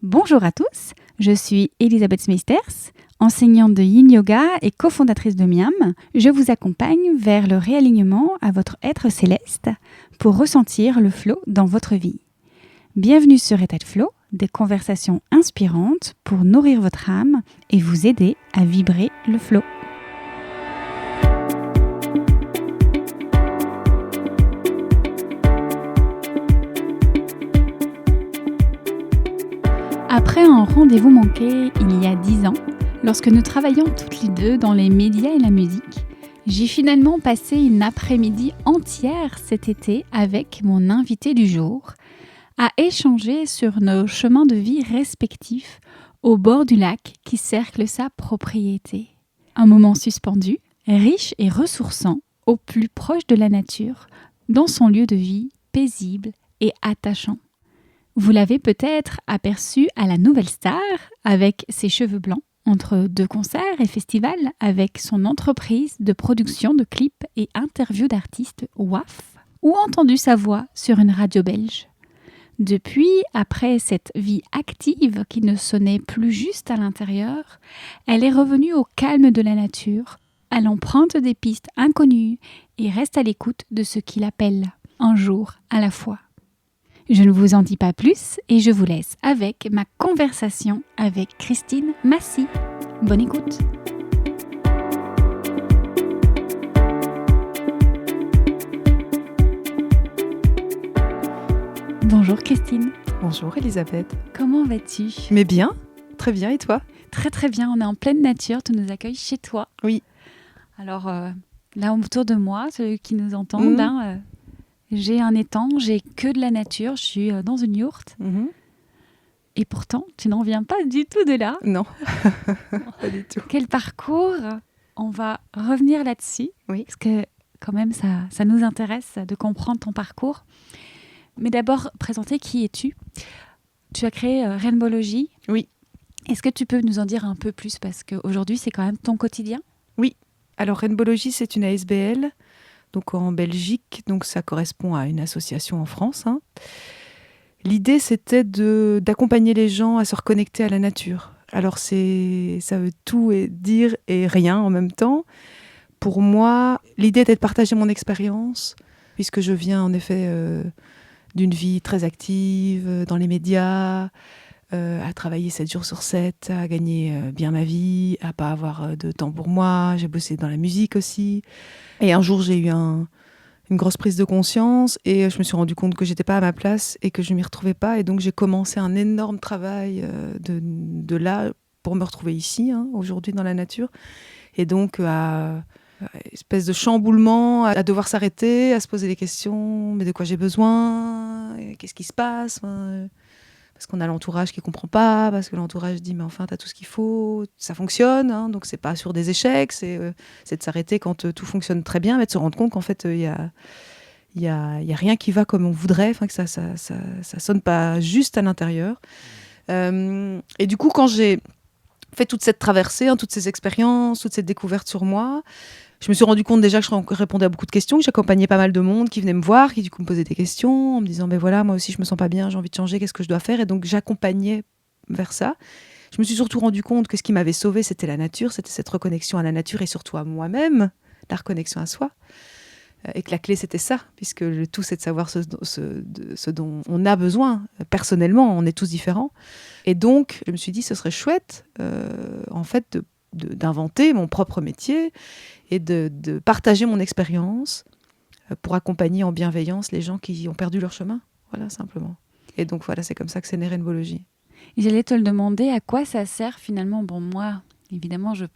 Bonjour à tous, je suis Elisabeth Meisters, enseignante de Yin Yoga et cofondatrice de Miam. Je vous accompagne vers le réalignement à votre être céleste pour ressentir le flow dans votre vie. Bienvenue sur État de Flow, des conversations inspirantes pour nourrir votre âme et vous aider à vibrer le flow. Après un rendez-vous manqué il y a 10 ans, lorsque nous travaillions toutes les deux dans les médias et la musique, j'ai finalement passé une après-midi entière cet été avec mon invité du jour à échanger sur nos chemins de vie respectifs au bord du lac qui cercle sa propriété. Un moment suspendu, riche et ressourçant, au plus proche de la nature, dans son lieu de vie paisible et attachant. Vous l'avez peut-être aperçu à la Nouvelle Star avec ses cheveux blancs entre deux concerts et festivals avec son entreprise de production de clips et interviews d'artistes WAF ou entendu sa voix sur une radio belge. Depuis, après cette vie active qui ne sonnait plus juste à l'intérieur, elle est revenue au calme de la nature, à l'empreinte des pistes inconnues et reste à l'écoute de ce qu'il appelle un jour à la fois. Je ne vous en dis pas plus et je vous laisse avec ma conversation avec Christine Massy. Bonne écoute. Bonjour Christine. Bonjour Elisabeth. Comment vas-tu ? Mais bien, très bien, et toi ? Très très bien, on est en pleine nature, tu nous accueilles chez toi. Oui. Alors là autour de moi, ceux qui nous entendent, j'ai un étang, j'ai que de la nature, je suis dans une yourte. Et pourtant, tu n'en viens pas du tout de là. Non, pas du tout. Quel parcours ? On va revenir là-dessus, Oui. parce que quand même, ça nous intéresse de comprendre ton parcours. Mais d'abord, présenter qui es-tu ? Tu as créé Rainbowlogy. Oui. Est-ce que tu peux nous en dire un peu plus ? Parce qu'aujourd'hui, c'est quand même ton quotidien. Oui. Alors Rainbowlogy, c'est une ASBL, donc en Belgique, donc ça correspond à une association en France. L'idée, c'était d'accompagner les gens à se reconnecter à la nature. Alors ça veut tout dire et rien en même temps. Pour moi, l'idée était de partager mon expérience, puisque je viens en effet d'une vie très active dans les médias, à travailler 7 jours sur 7, à gagner bien ma vie, à pas avoir de temps pour moi. J'ai bossé dans la musique aussi. Et un jour, j'ai eu une grosse prise de conscience et je me suis rendu compte que j'étais pas à ma place et que je m'y retrouvais pas. Et donc, j'ai commencé un énorme travail de là pour me retrouver ici, aujourd'hui, dans la nature. Et donc, espèce de chamboulement, à devoir s'arrêter, à se poser des questions, mais de quoi j'ai besoin, qu'est-ce qui se passe, parce qu'on a l'entourage qui comprend pas, parce que l'entourage dit mais enfin t'as tout ce qu'il faut, ça fonctionne, donc c'est pas sur des échecs, c'est de s'arrêter quand tout fonctionne très bien, mais de se rendre compte qu'en fait il y a rien qui va comme on voudrait, que ça sonne pas juste à l'intérieur. Et du coup, quand j'ai fait toute cette traversée, toutes ces expériences, toute cette découverte sur moi, je me suis rendu compte déjà que je répondais à beaucoup de questions, que j'accompagnais pas mal de monde qui venait me voir, qui du coup me posait des questions en me disant voilà, moi aussi je me sens pas bien, j'ai envie de changer, qu'est-ce que je dois faire ? Et donc j'accompagnais vers ça. Je me suis surtout rendu compte que ce qui m'avait sauvée, c'était la nature, c'était cette reconnexion à la nature et surtout à moi-même, la reconnexion à soi. Et que la clé, c'était ça, puisque le tout, c'est de savoir ce dont on a besoin. Personnellement, on est tous différents. Et donc, je me suis dit, ce serait chouette, en fait, d'inventer mon propre métier et de partager mon expérience pour accompagner en bienveillance les gens qui ont perdu leur chemin. Voilà, simplement. Et donc, voilà, c'est comme ça que c'est né Rainbowlogy. J'allais te le demander, à quoi ça sert finalement ? Bon, moi, évidemment, je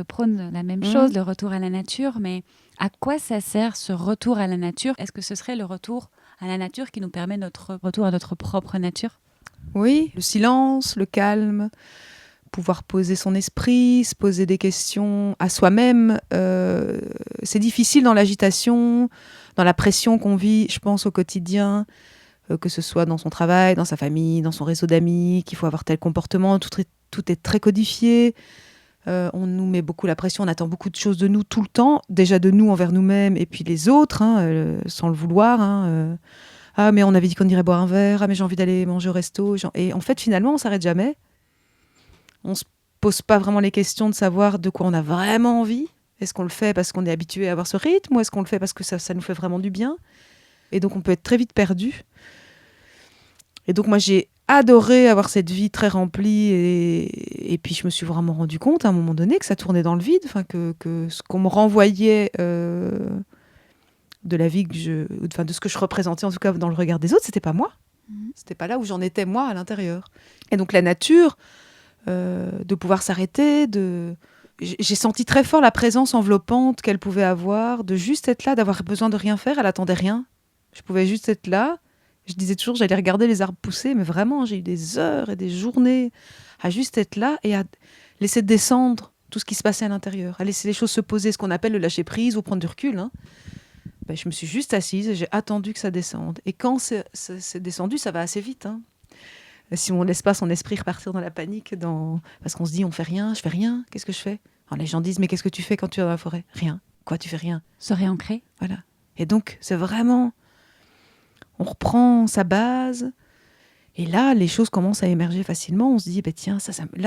prône la même chose, le retour à la nature, mais à quoi ça sert ce retour à la nature ? Est-ce que ce serait le retour à la nature qui nous permet notre retour à notre propre nature ? Oui, le silence, le calme, pouvoir poser son esprit, se poser des questions à soi-même. C'est difficile dans l'agitation, dans la pression qu'on vit, je pense, au quotidien, que ce soit dans son travail, dans sa famille, dans son réseau d'amis, qu'il faut avoir tel comportement, tout est très codifié. On nous met beaucoup la pression, on attend beaucoup de choses de nous tout le temps, déjà de nous envers nous-mêmes et puis les autres, sans le vouloir. Ah, mais on avait dit qu'on irait boire un verre. Ah, mais j'ai envie d'aller manger au resto. Et en fait, finalement, on s'arrête jamais. On se pose pas vraiment les questions de savoir de quoi on a vraiment envie. Est-ce qu'on le fait parce qu'on est habitué à avoir ce rythme ou est-ce qu'on le fait parce que ça nous fait vraiment du bien? Et donc, on peut être très vite perdu. Et donc, moi, j'ai adoré avoir cette vie très remplie. Et puis, je me suis vraiment rendu compte à un moment donné que ça tournait dans le vide. Enfin, que ce qu'on me renvoyait de la vie de ce que je représentais, en tout cas dans le regard des autres, c'était pas moi. C'était pas là où j'en étais, moi, à l'intérieur. Et donc, la nature, de pouvoir s'arrêter, j'ai senti très fort la présence enveloppante qu'elle pouvait avoir, de juste être là, d'avoir besoin de rien faire. Elle attendait rien. Je pouvais juste être là. Je disais toujours, j'allais regarder les arbres pousser, mais vraiment, j'ai eu des heures et des journées à juste être là et à laisser descendre tout ce qui se passait à l'intérieur, à laisser les choses se poser, ce qu'on appelle le lâcher prise ou prendre du recul. Ben, je me suis juste assise et j'ai attendu que ça descende. Et quand c'est descendu, ça va assez vite. Si on ne laisse pas son esprit repartir dans la panique, parce qu'on se dit, on fait rien, je fais rien, qu'est-ce que je fais? Alors, les gens disent, mais qu'est-ce que tu fais quand tu es dans la forêt? Rien. Quoi, tu fais rien? Se réancrer. Voilà. Et donc, c'est vraiment... On reprend sa base, et là, les choses commencent à émerger facilement. On se dit, tiens,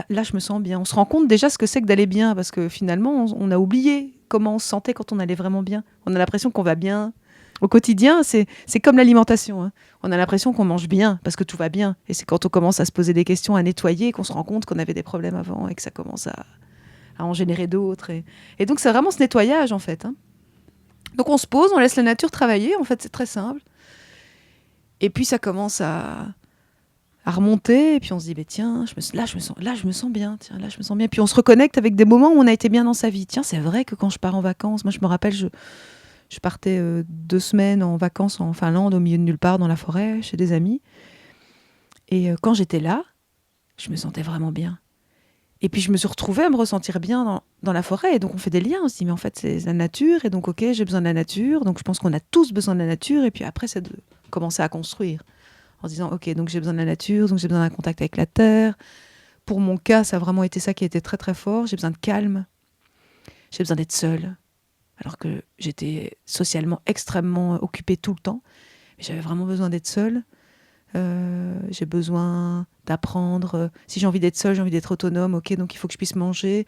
là, je me sens bien. On se rend compte déjà ce que c'est que d'aller bien, parce que finalement, on a oublié comment on se sentait quand on allait vraiment bien. On a l'impression qu'on va bien. Au quotidien, c'est comme l'alimentation. On a l'impression qu'on mange bien, parce que tout va bien. Et c'est quand on commence à se poser des questions, à nettoyer, qu'on se rend compte qu'on avait des problèmes avant, et que ça commence à en générer d'autres. Et donc, c'est vraiment ce nettoyage, en fait. Donc, on se pose, on laisse la nature travailler. En fait, c'est très simple. Et puis ça commence à remonter, et puis on se dit, tiens, là je me sens bien, tiens, là je me sens bien. Puis on se reconnecte avec des moments où on a été bien dans sa vie. Tiens, c'est vrai que quand je pars en vacances, moi je me rappelle, je partais 2 semaines en vacances en Finlande, au milieu de nulle part, dans la forêt, chez des amis. Et quand j'étais là, je me sentais vraiment bien. Et puis je me suis retrouvée à me ressentir bien dans la forêt. Et donc on fait des liens aussi. Mais en fait, c'est la nature. Et donc, ok, j'ai besoin de la nature. Donc je pense qu'on a tous besoin de la nature. Et puis après, c'est de commencer à construire. En se disant, ok, donc j'ai besoin de la nature. Donc j'ai besoin d'un contact avec la terre. Pour mon cas, ça a vraiment été ça qui a été très très fort. J'ai besoin de calme. J'ai besoin d'être seule. Alors que j'étais socialement extrêmement occupée tout le temps. Mais j'avais vraiment besoin d'être seule. J'ai besoin d'apprendre. Si j'ai envie d'être seule, j'ai envie d'être autonome. Ok, donc il faut que je puisse manger.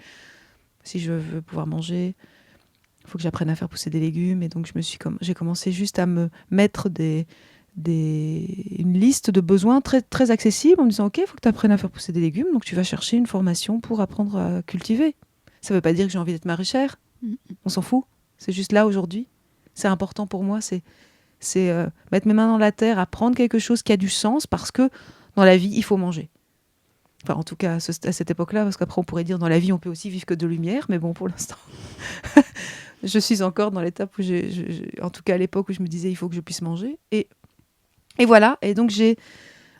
Si je veux pouvoir manger, il faut que j'apprenne à faire pousser des légumes. Et donc j'ai commencé juste à me mettre une liste de besoins très, très accessibles en me disant, ok, il faut que tu apprennes à faire pousser des légumes. Donc tu vas chercher une formation pour apprendre à cultiver. Ça ne veut pas dire que j'ai envie d'être maraîchère. On s'en fout. C'est juste là aujourd'hui. C'est important pour moi. C'est mettre mes mains dans la terre, apprendre quelque chose qui a du sens, parce que dans la vie, il faut manger. Enfin, en tout cas, à cette époque-là, parce qu'après, on pourrait dire dans la vie, on peut aussi vivre que de lumière, mais bon, pour l'instant, je suis encore dans l'étape où en tout cas à l'époque où je me disais, il faut que je puisse manger. Et voilà, et donc j'ai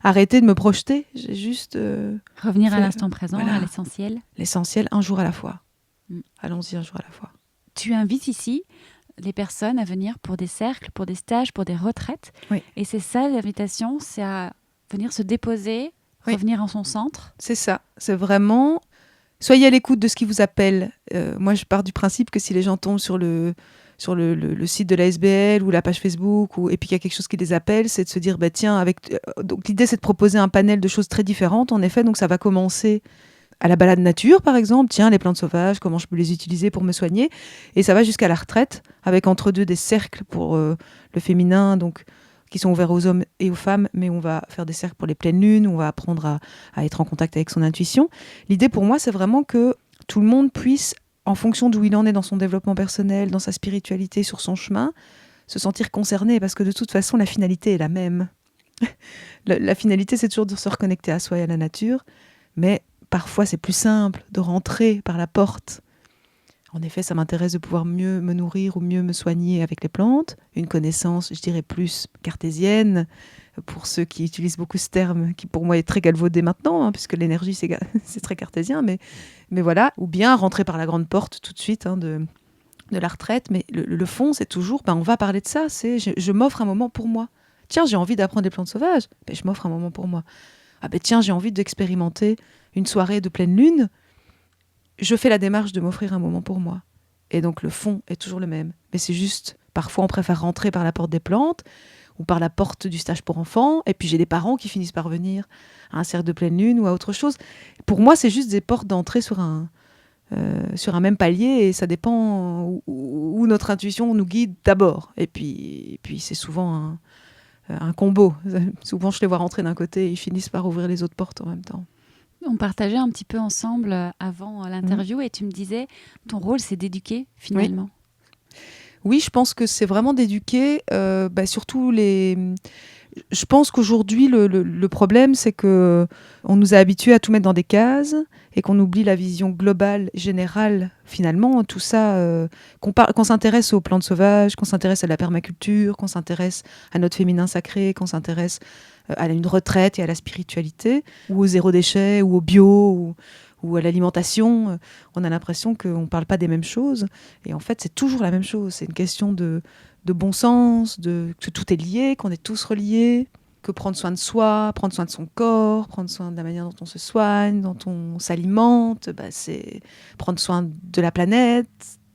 arrêté de me projeter, j'ai juste... Revenir à l'instant présent, voilà, à l'essentiel. L'essentiel, un jour à la fois. Allons-y un jour à la fois. Tu invites ici les personnes à venir pour des cercles, pour des stages, pour des retraites. Oui. Et c'est ça l'invitation, c'est à venir se déposer, revenir en son centre. C'est ça, c'est vraiment... Soyez à l'écoute de ce qui vous appelle. Moi, je pars du principe que si les gens tombent sur le site de la SBL ou la page Facebook, et puis qu'il y a quelque chose qui les appelle, c'est de se dire, tiens, donc l'idée, c'est de proposer un panel de choses très différentes, en effet. Donc ça va commencer à la balade nature, par exemple. Tiens, les plantes sauvages, comment je peux les utiliser pour me soigner. Et ça va jusqu'à la retraite, avec entre deux des cercles pour le féminin, donc qui sont ouverts aux hommes et aux femmes, mais on va faire des cercles pour les pleines lunes, on va apprendre à être en contact avec son intuition. L'idée pour moi, c'est vraiment que tout le monde puisse, en fonction d'où il en est dans son développement personnel, dans sa spiritualité, sur son chemin, se sentir concerné, parce que de toute façon, la finalité est la même. La finalité, c'est toujours de se reconnecter à soi et à la nature, mais parfois, c'est plus simple de rentrer par la porte. En effet, ça m'intéresse de pouvoir mieux me nourrir ou mieux me soigner avec les plantes. Une connaissance, je dirais, plus cartésienne, pour ceux qui utilisent beaucoup ce terme, qui pour moi est très galvaudé maintenant, puisque l'énergie, c'est très cartésien, mais voilà. Ou bien rentrer par la grande porte tout de suite de la retraite. Mais le fond, c'est toujours, on va parler de ça, c'est je m'offre un moment pour moi. Tiens, j'ai envie d'apprendre les plantes sauvages, je m'offre un moment pour moi. Tiens, j'ai envie d'expérimenter une soirée de pleine lune, je fais la démarche de m'offrir un moment pour moi. Et donc le fond est toujours le même. Mais c'est juste, parfois on préfère rentrer par la porte des plantes, ou par la porte du stage pour enfants. Et puis j'ai des parents qui finissent par venir à un cercle de pleine lune ou à autre chose. Pour moi, c'est juste des portes d'entrée sur un même palier, et ça dépend où notre intuition nous guide d'abord. Et puis c'est souvent un combo. Souvent, je les vois rentrer d'un côté et ils finissent par ouvrir les autres portes en même temps. On partageait un petit peu ensemble avant l'interview et tu me disais, ton rôle, c'est d'éduquer finalement. Oui, je pense que c'est vraiment d'éduquer, surtout les... Je pense qu'aujourd'hui, le problème, c'est qu'on nous a habitués à tout mettre dans des cases et qu'on oublie la vision globale, générale, finalement. Tout ça, qu'on s'intéresse aux plantes sauvages, qu'on s'intéresse à la permaculture, qu'on s'intéresse à notre féminin sacré, qu'on s'intéresse à une retraite et à la spiritualité, ou au zéro déchet, ou au bio, ou à l'alimentation. On a l'impression qu'on ne parle pas des mêmes choses. Et en fait, c'est toujours la même chose. C'est une question de bon sens, que tout est lié, qu'on est tous reliés, que prendre soin de soi, prendre soin de son corps, prendre soin de la manière dont on se soigne, dont on s'alimente, c'est prendre soin de la planète,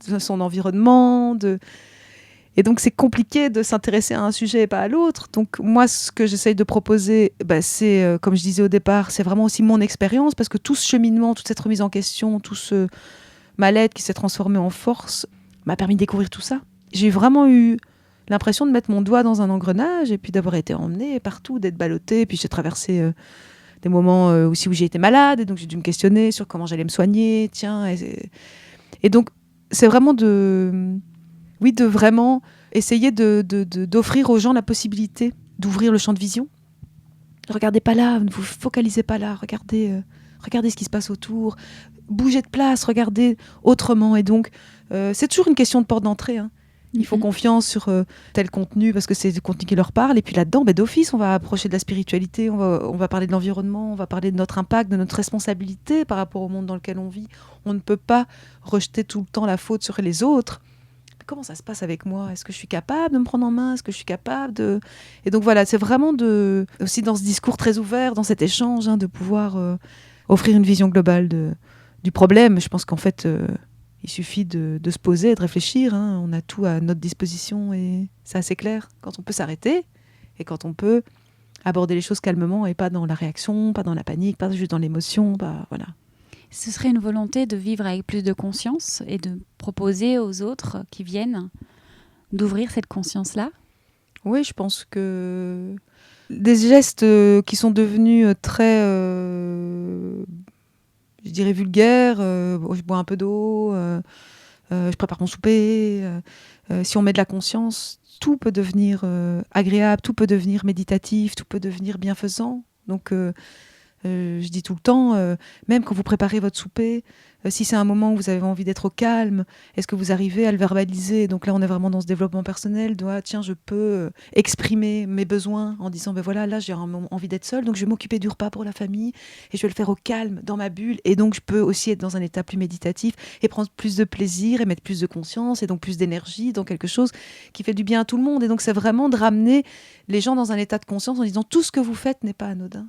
de son environnement. Et donc, c'est compliqué de s'intéresser à un sujet et pas à l'autre. Donc, moi, ce que j'essaye de proposer, c'est, comme je disais au départ, c'est vraiment aussi mon expérience, parce que tout ce cheminement, toute cette remise en question, tout ce mal-être qui s'est transformé en force, m'a permis de découvrir tout ça. J'ai vraiment eu l'impression de mettre mon doigt dans un engrenage et puis d'avoir été emmenée partout, d'être ballottée. Puis j'ai traversé des moments aussi où j'ai été malade, et donc j'ai dû me questionner sur comment j'allais me soigner. Et donc, c'est vraiment de vraiment essayer d'offrir aux gens la possibilité d'ouvrir le champ de vision. Ne regardez pas là, ne vous focalisez pas là, regardez ce qui se passe autour, bougez de place, regardez autrement. Et donc, c'est toujours une question de porte d'entrée, hein. Ils font confiance sur tel contenu parce que c'est du contenu qui leur parle. Et puis là-dedans, d'office, on va approcher de la spiritualité, on va parler de l'environnement, on va parler de notre impact, de notre responsabilité par rapport au monde dans lequel on vit. On ne peut pas rejeter tout le temps la faute sur les autres. Mais comment ça se passe avec moi ? Est-ce que je suis capable de me prendre en main ? Est-ce que je suis capable de... Et donc voilà, c'est vraiment aussi dans ce discours très ouvert, dans cet échange, de pouvoir offrir une vision globale du problème. Je pense qu'en fait... il suffit de se poser et de réfléchir, hein. On a tout à notre disposition et c'est assez clair. Quand on peut s'arrêter et quand on peut aborder les choses calmement et pas dans la réaction, pas dans la panique, pas juste dans l'émotion, voilà. Ce serait une volonté de vivre avec plus de conscience et de proposer aux autres qui viennent d'ouvrir cette conscience-là ? Oui, je pense que des gestes qui sont devenus très... je dirais vulgaire, je bois un peu d'eau, je prépare mon souper. Si on met de la conscience, tout peut devenir agréable, tout peut devenir méditatif, tout peut devenir bienfaisant. Donc, je dis tout le temps, même quand vous préparez votre souper, si c'est un moment où vous avez envie d'être au calme, est-ce que vous arrivez à le verbaliser ? Donc là, on est vraiment dans ce développement personnel. Tiens, je peux exprimer mes besoins en disant, voilà, là, j'ai envie d'être seule, donc je vais m'occuper du repas pour la famille et je vais le faire au calme, dans ma bulle. Et donc, je peux aussi être dans un état plus méditatif et prendre plus de plaisir et mettre plus de conscience et donc plus d'énergie dans quelque chose qui fait du bien à tout le monde. Et donc, c'est vraiment de ramener les gens dans un état de conscience en disant, tout ce que vous faites n'est pas anodin.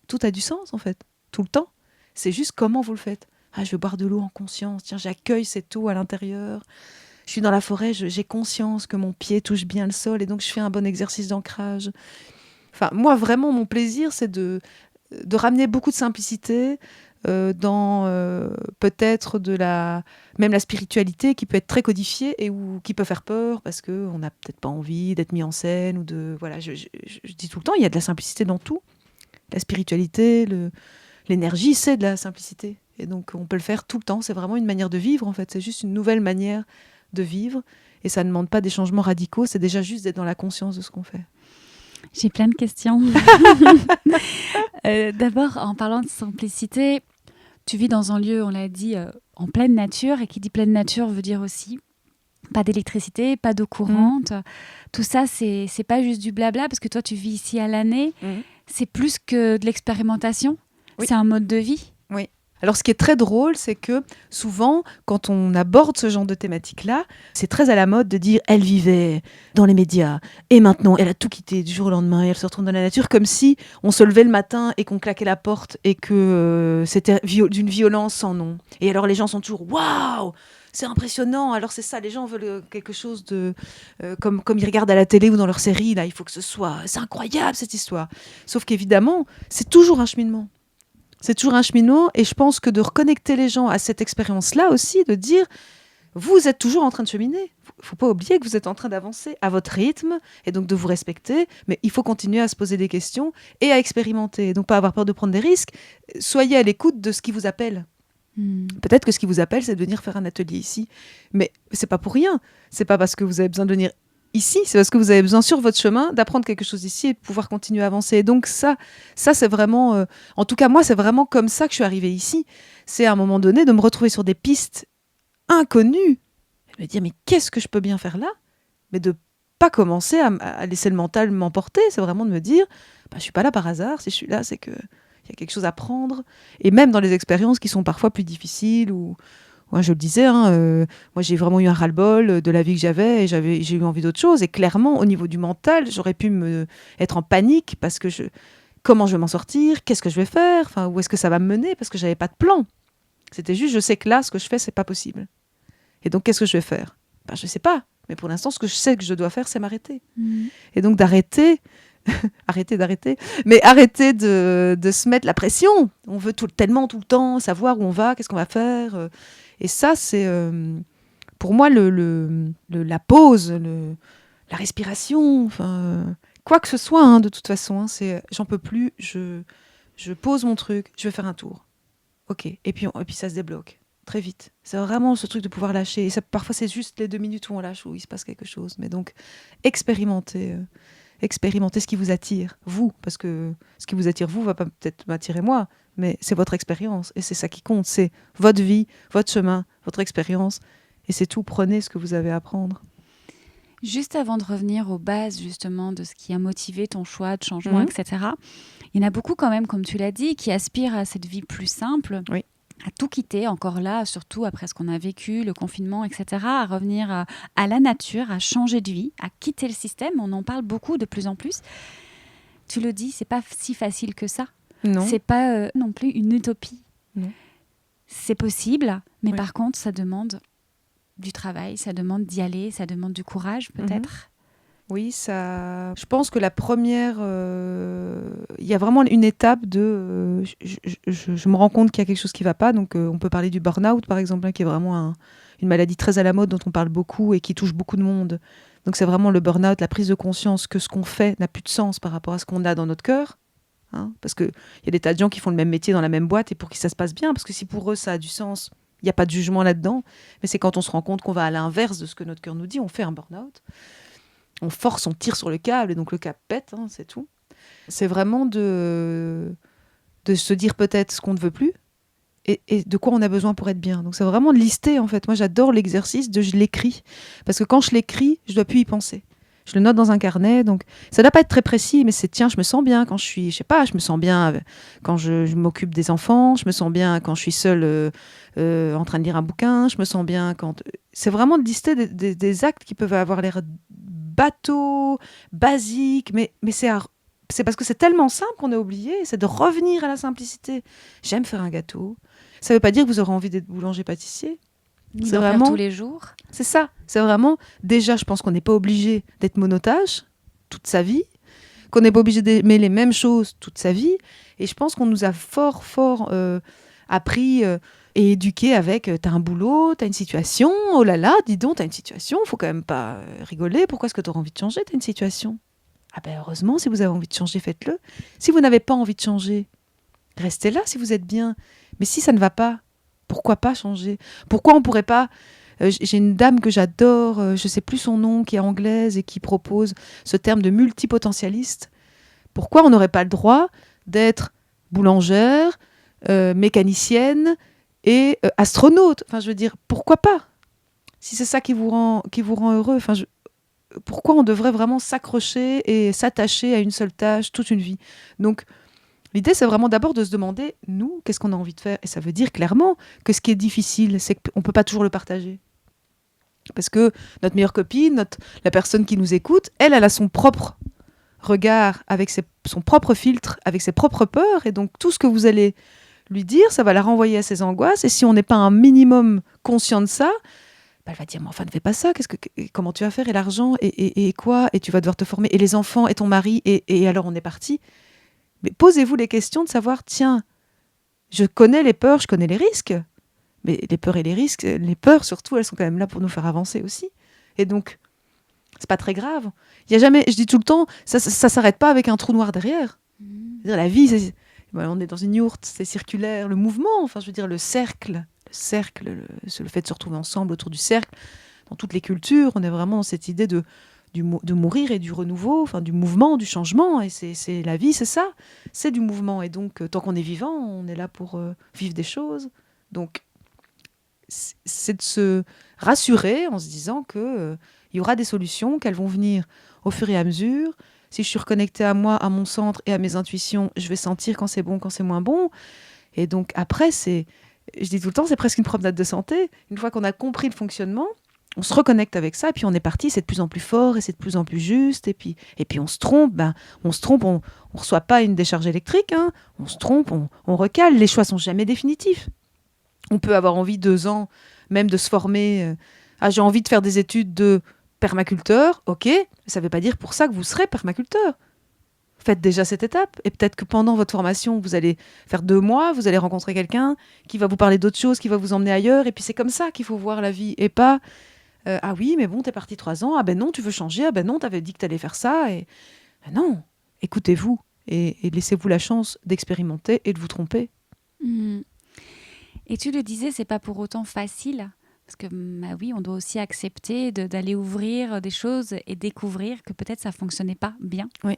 Tout a du sens, en fait, tout le temps. C'est juste comment vous le faites. Je veux boire de l'eau en conscience. Tiens, j'accueille cette eau à l'intérieur. Je suis dans la forêt, j'ai conscience que mon pied touche bien le sol et donc je fais un bon exercice d'ancrage. Enfin, moi, vraiment, mon plaisir, c'est de ramener beaucoup de simplicité dans peut-être même la spiritualité qui peut être très codifiée et qui peut faire peur parce qu'on n'a peut-être pas envie d'être mis en scène ou de... Voilà, je dis tout le temps, il y a de la simplicité dans tout. La spiritualité, l'énergie, c'est de la simplicité. Et donc, on peut le faire tout le temps. C'est vraiment une manière de vivre, en fait. C'est juste une nouvelle manière de vivre. Et ça ne demande pas des changements radicaux. C'est déjà juste d'être dans la conscience de ce qu'on fait. J'ai plein de questions. D'abord, en parlant de simplicité, tu vis dans un lieu, on l'a dit, en pleine nature. Et qui dit pleine nature veut dire aussi pas d'électricité, pas d'eau courante. Tout ça, c'est pas juste du blabla, parce que toi, tu vis ici à l'année. C'est plus que de l'expérimentation. Oui. C'est un mode de vie. Oui. Alors, ce qui est très drôle, c'est que souvent, quand on aborde ce genre de thématique-là, c'est très à la mode de dire « elle vivait dans les médias et maintenant, elle a tout quitté du jour au lendemain et elle se retrouve dans la nature », comme si on se levait le matin et qu'on claquait la porte et que c'était d'une violence sans nom. Et alors, les gens sont toujours « waouh !» c'est impressionnant. Alors c'est ça, les gens veulent quelque chose de comme ils regardent à la télé ou dans leur série. Là, il faut que c'est incroyable cette histoire. Sauf qu'évidemment, c'est toujours un cheminement. C'est toujours un cheminement, et je pense que de reconnecter les gens à cette expérience-là aussi, de dire, vous êtes toujours en train de cheminer. Faut pas oublier que vous êtes en train d'avancer à votre rythme, et donc de vous respecter, mais il faut continuer à se poser des questions et à expérimenter. Donc pas avoir peur de prendre des risques. Soyez à l'écoute de ce qui vous appelle. Peut-être que ce qui vous appelle, c'est de venir faire un atelier ici. Mais c'est pas pour rien. C'est pas parce que vous avez besoin de venir ici, c'est parce que vous avez besoin sur votre chemin d'apprendre quelque chose ici et de pouvoir continuer à avancer. Et donc ça c'est vraiment... en tout cas, moi, c'est vraiment comme ça que je suis arrivée ici. C'est à un moment donné de me retrouver sur des pistes inconnues. Et me dire, mais qu'est-ce que je peux bien faire là ? Mais de pas commencer à laisser le mental m'emporter. C'est vraiment de me dire, je suis pas là par hasard. Si je suis là, c'est que il y a quelque chose à prendre. Et même dans les expériences qui sont parfois plus difficiles, ou moi, je le disais, moi j'ai vraiment eu un ras-le-bol de la vie que j'avais, et j'ai eu envie d'autre chose. Et clairement, au niveau du mental, j'aurais pu être en panique parce que comment je vais m'en sortir ? Qu'est-ce que je vais faire ? Enfin, où est-ce que ça va me mener ? Parce que j'avais pas de plan. C'était juste, je sais que là, ce que je fais, c'est pas possible. Et donc, qu'est-ce que je vais faire ? Je sais pas. Mais pour l'instant, ce que je sais que je dois faire, c'est m'arrêter. Et donc d'arrêter mais arrêter de se mettre la pression. On veut tellement tout le temps savoir où on va, qu'est-ce qu'on va faire. Et ça, c'est pour moi la pause, la respiration, quoi que ce soit, de toute façon. C'est j'en peux plus, je pose mon truc, je vais faire un tour. Ok, et puis ça se débloque très vite. C'est vraiment ce truc de pouvoir lâcher. Et ça, parfois, c'est juste les 2 minutes où on lâche, où il se passe quelque chose. Mais donc, expérimenter ce qui vous attire, vous, parce que ce qui vous attire, vous, va pas peut-être m'attirer moi, mais c'est votre expérience, et c'est ça qui compte, c'est votre vie, votre chemin, votre expérience, et c'est tout, prenez ce que vous avez à prendre. Juste avant de revenir aux bases, justement, de ce qui a motivé ton choix de changement, etc., il y en a beaucoup quand même, comme tu l'as dit, qui aspirent à cette vie plus simple, oui. À tout quitter, encore là, surtout après ce qu'on a vécu, le confinement, etc., à revenir à la nature, à changer de vie, à quitter le système. On en parle beaucoup de plus en plus. Tu le dis, c'est pas si facile que ça. Non. C'est pas non plus une utopie. Non. C'est possible, mais par contre, ça demande du travail, ça demande d'y aller, ça demande du courage peut-être. Oui, ça. Je pense que la première, il y a vraiment une étape de. Je me rends compte qu'il y a quelque chose qui ne va pas. Donc, on peut parler du burn-out, par exemple, qui est vraiment une maladie très à la mode dont on parle beaucoup et qui touche beaucoup de monde. Donc, c'est vraiment le burn-out, la prise de conscience que ce qu'on fait n'a plus de sens par rapport à ce qu'on a dans notre cœur. Parce qu'il y a des tas de gens qui font le même métier dans la même boîte et pour qui ça se passe bien. Parce que si pour eux, ça a du sens, il n'y a pas de jugement là-dedans. Mais c'est quand on se rend compte qu'on va à l'inverse de ce que notre cœur nous dit, on fait un burn-out. On force, on tire sur le câble et donc le câble pète, c'est tout. C'est vraiment de se dire peut-être ce qu'on ne veut plus et de quoi on a besoin pour être bien. Donc c'est vraiment de lister en fait. Moi j'adore l'exercice je l'écris parce que quand je l'écris, je dois plus y penser. Je le note dans un carnet, donc ça ne doit pas être très précis, mais c'est tiens, je me sens bien quand je me sens bien quand je m'occupe des enfants, je me sens bien quand je suis seule en train de lire un bouquin, je me sens bien quand... C'est vraiment de lister des actes qui peuvent avoir l'air bateau, basique, mais c'est parce que c'est tellement simple qu'on a oublié, c'est de revenir à la simplicité. J'aime faire un gâteau. Ça ne veut pas dire que vous aurez envie d'être boulanger-pâtissier. Ni d'en faire tous les jours. C'est ça. C'est vraiment... Déjà, je pense qu'on n'est pas obligé d'être monotage toute sa vie, qu'on n'est pas obligé d'aimer les mêmes choses toute sa vie. Et je pense qu'on nous a fort appris... et éduqué avec t'as un boulot, t'as une situation, oh là là, dis donc, t'as une situation, faut quand même pas rigoler, pourquoi est-ce que t'auras envie de changer, t'as une situation ? Ah ben heureusement, si vous avez envie de changer, faites-le. Si vous n'avez pas envie de changer, restez là si vous êtes bien. Mais si ça ne va pas, pourquoi pas changer ? Pourquoi on pourrait pas... J'ai une dame que j'adore, je sais plus son nom, qui est anglaise et qui propose ce terme de multipotentialiste. Pourquoi on n'aurait pas le droit d'être boulangère, mécanicienne et astronaute, je veux dire, pourquoi pas ? Si c'est ça qui vous rend heureux, pourquoi on devrait vraiment s'accrocher et s'attacher à une seule tâche toute une vie ? Donc, l'idée, c'est vraiment d'abord de se demander, nous, qu'est-ce qu'on a envie de faire ? Et ça veut dire clairement que ce qui est difficile, c'est qu'on ne peut pas toujours le partager. Parce que notre meilleure copine, la personne qui nous écoute, elle a son propre regard, avec son propre filtre, avec ses propres peurs, et donc tout ce que vous allez lui dire, ça va la renvoyer à ses angoisses, et si on n'est pas un minimum conscient de ça, Elle va dire, mais enfin, ne fais pas ça. Comment tu vas faire? Et l'argent? Et quoi? Et tu vas devoir te former? Et les enfants? Et ton mari? Et alors, on est parti. Mais posez-vous les questions de savoir, tiens, je connais les peurs, je connais les risques. Mais les peurs et les risques, les peurs surtout, elles sont quand même là pour nous faire avancer aussi. Et donc, c'est pas très grave. Il y a jamais, je dis tout le temps, ça s'arrête pas avec un trou noir derrière. C'est-à-dire, la vie, on est dans une yourte, c'est circulaire. Le mouvement, enfin, je veux dire, le cercle, le fait de se retrouver ensemble autour du cercle. Dans toutes les cultures, on est vraiment dans cette idée de mourir et du renouveau, enfin, du mouvement, du changement. Et c'est la vie, c'est ça. C'est du mouvement. Et donc, tant qu'on est vivant, on est là pour vivre des choses. Donc, c'est de se rassurer en se disant que il y aura des solutions, qu'elles vont venir au fur et à mesure. Si je suis reconnectée à moi, à mon centre et à mes intuitions, je vais sentir quand c'est bon, quand c'est moins bon. Et donc après, je dis tout le temps, c'est presque une promenade de santé. Une fois qu'on a compris le fonctionnement, on se reconnecte avec ça, et puis on est parti, c'est de plus en plus fort, et c'est de plus en plus juste, et puis on se trompe, on reçoit pas une décharge électrique, hein. On se trompe, on recale, les choix sont jamais définitifs. On peut avoir envie 2 ans, même de se former. J'ai envie de faire des études de permaculteur, ok, ça ne veut pas dire pour ça que vous serez permaculteur. Faites déjà cette étape, et peut-être que pendant votre formation, vous allez faire 2 mois, vous allez rencontrer quelqu'un qui va vous parler d'autres choses, qui va vous emmener ailleurs, et puis c'est comme ça qu'il faut voir la vie, et pas ah oui, mais bon, t'es parti 3 ans, ah ben non, tu veux changer, ah ben non, t'avais dit que t'allais faire ça, et ben non, écoutez-vous, et laissez-vous la chance d'expérimenter et de vous tromper. Et tu le disais, c'est pas pour autant facile, parce que bah oui, on doit aussi accepter d'aller ouvrir des choses et découvrir que peut-être ça fonctionnait pas bien. Oui.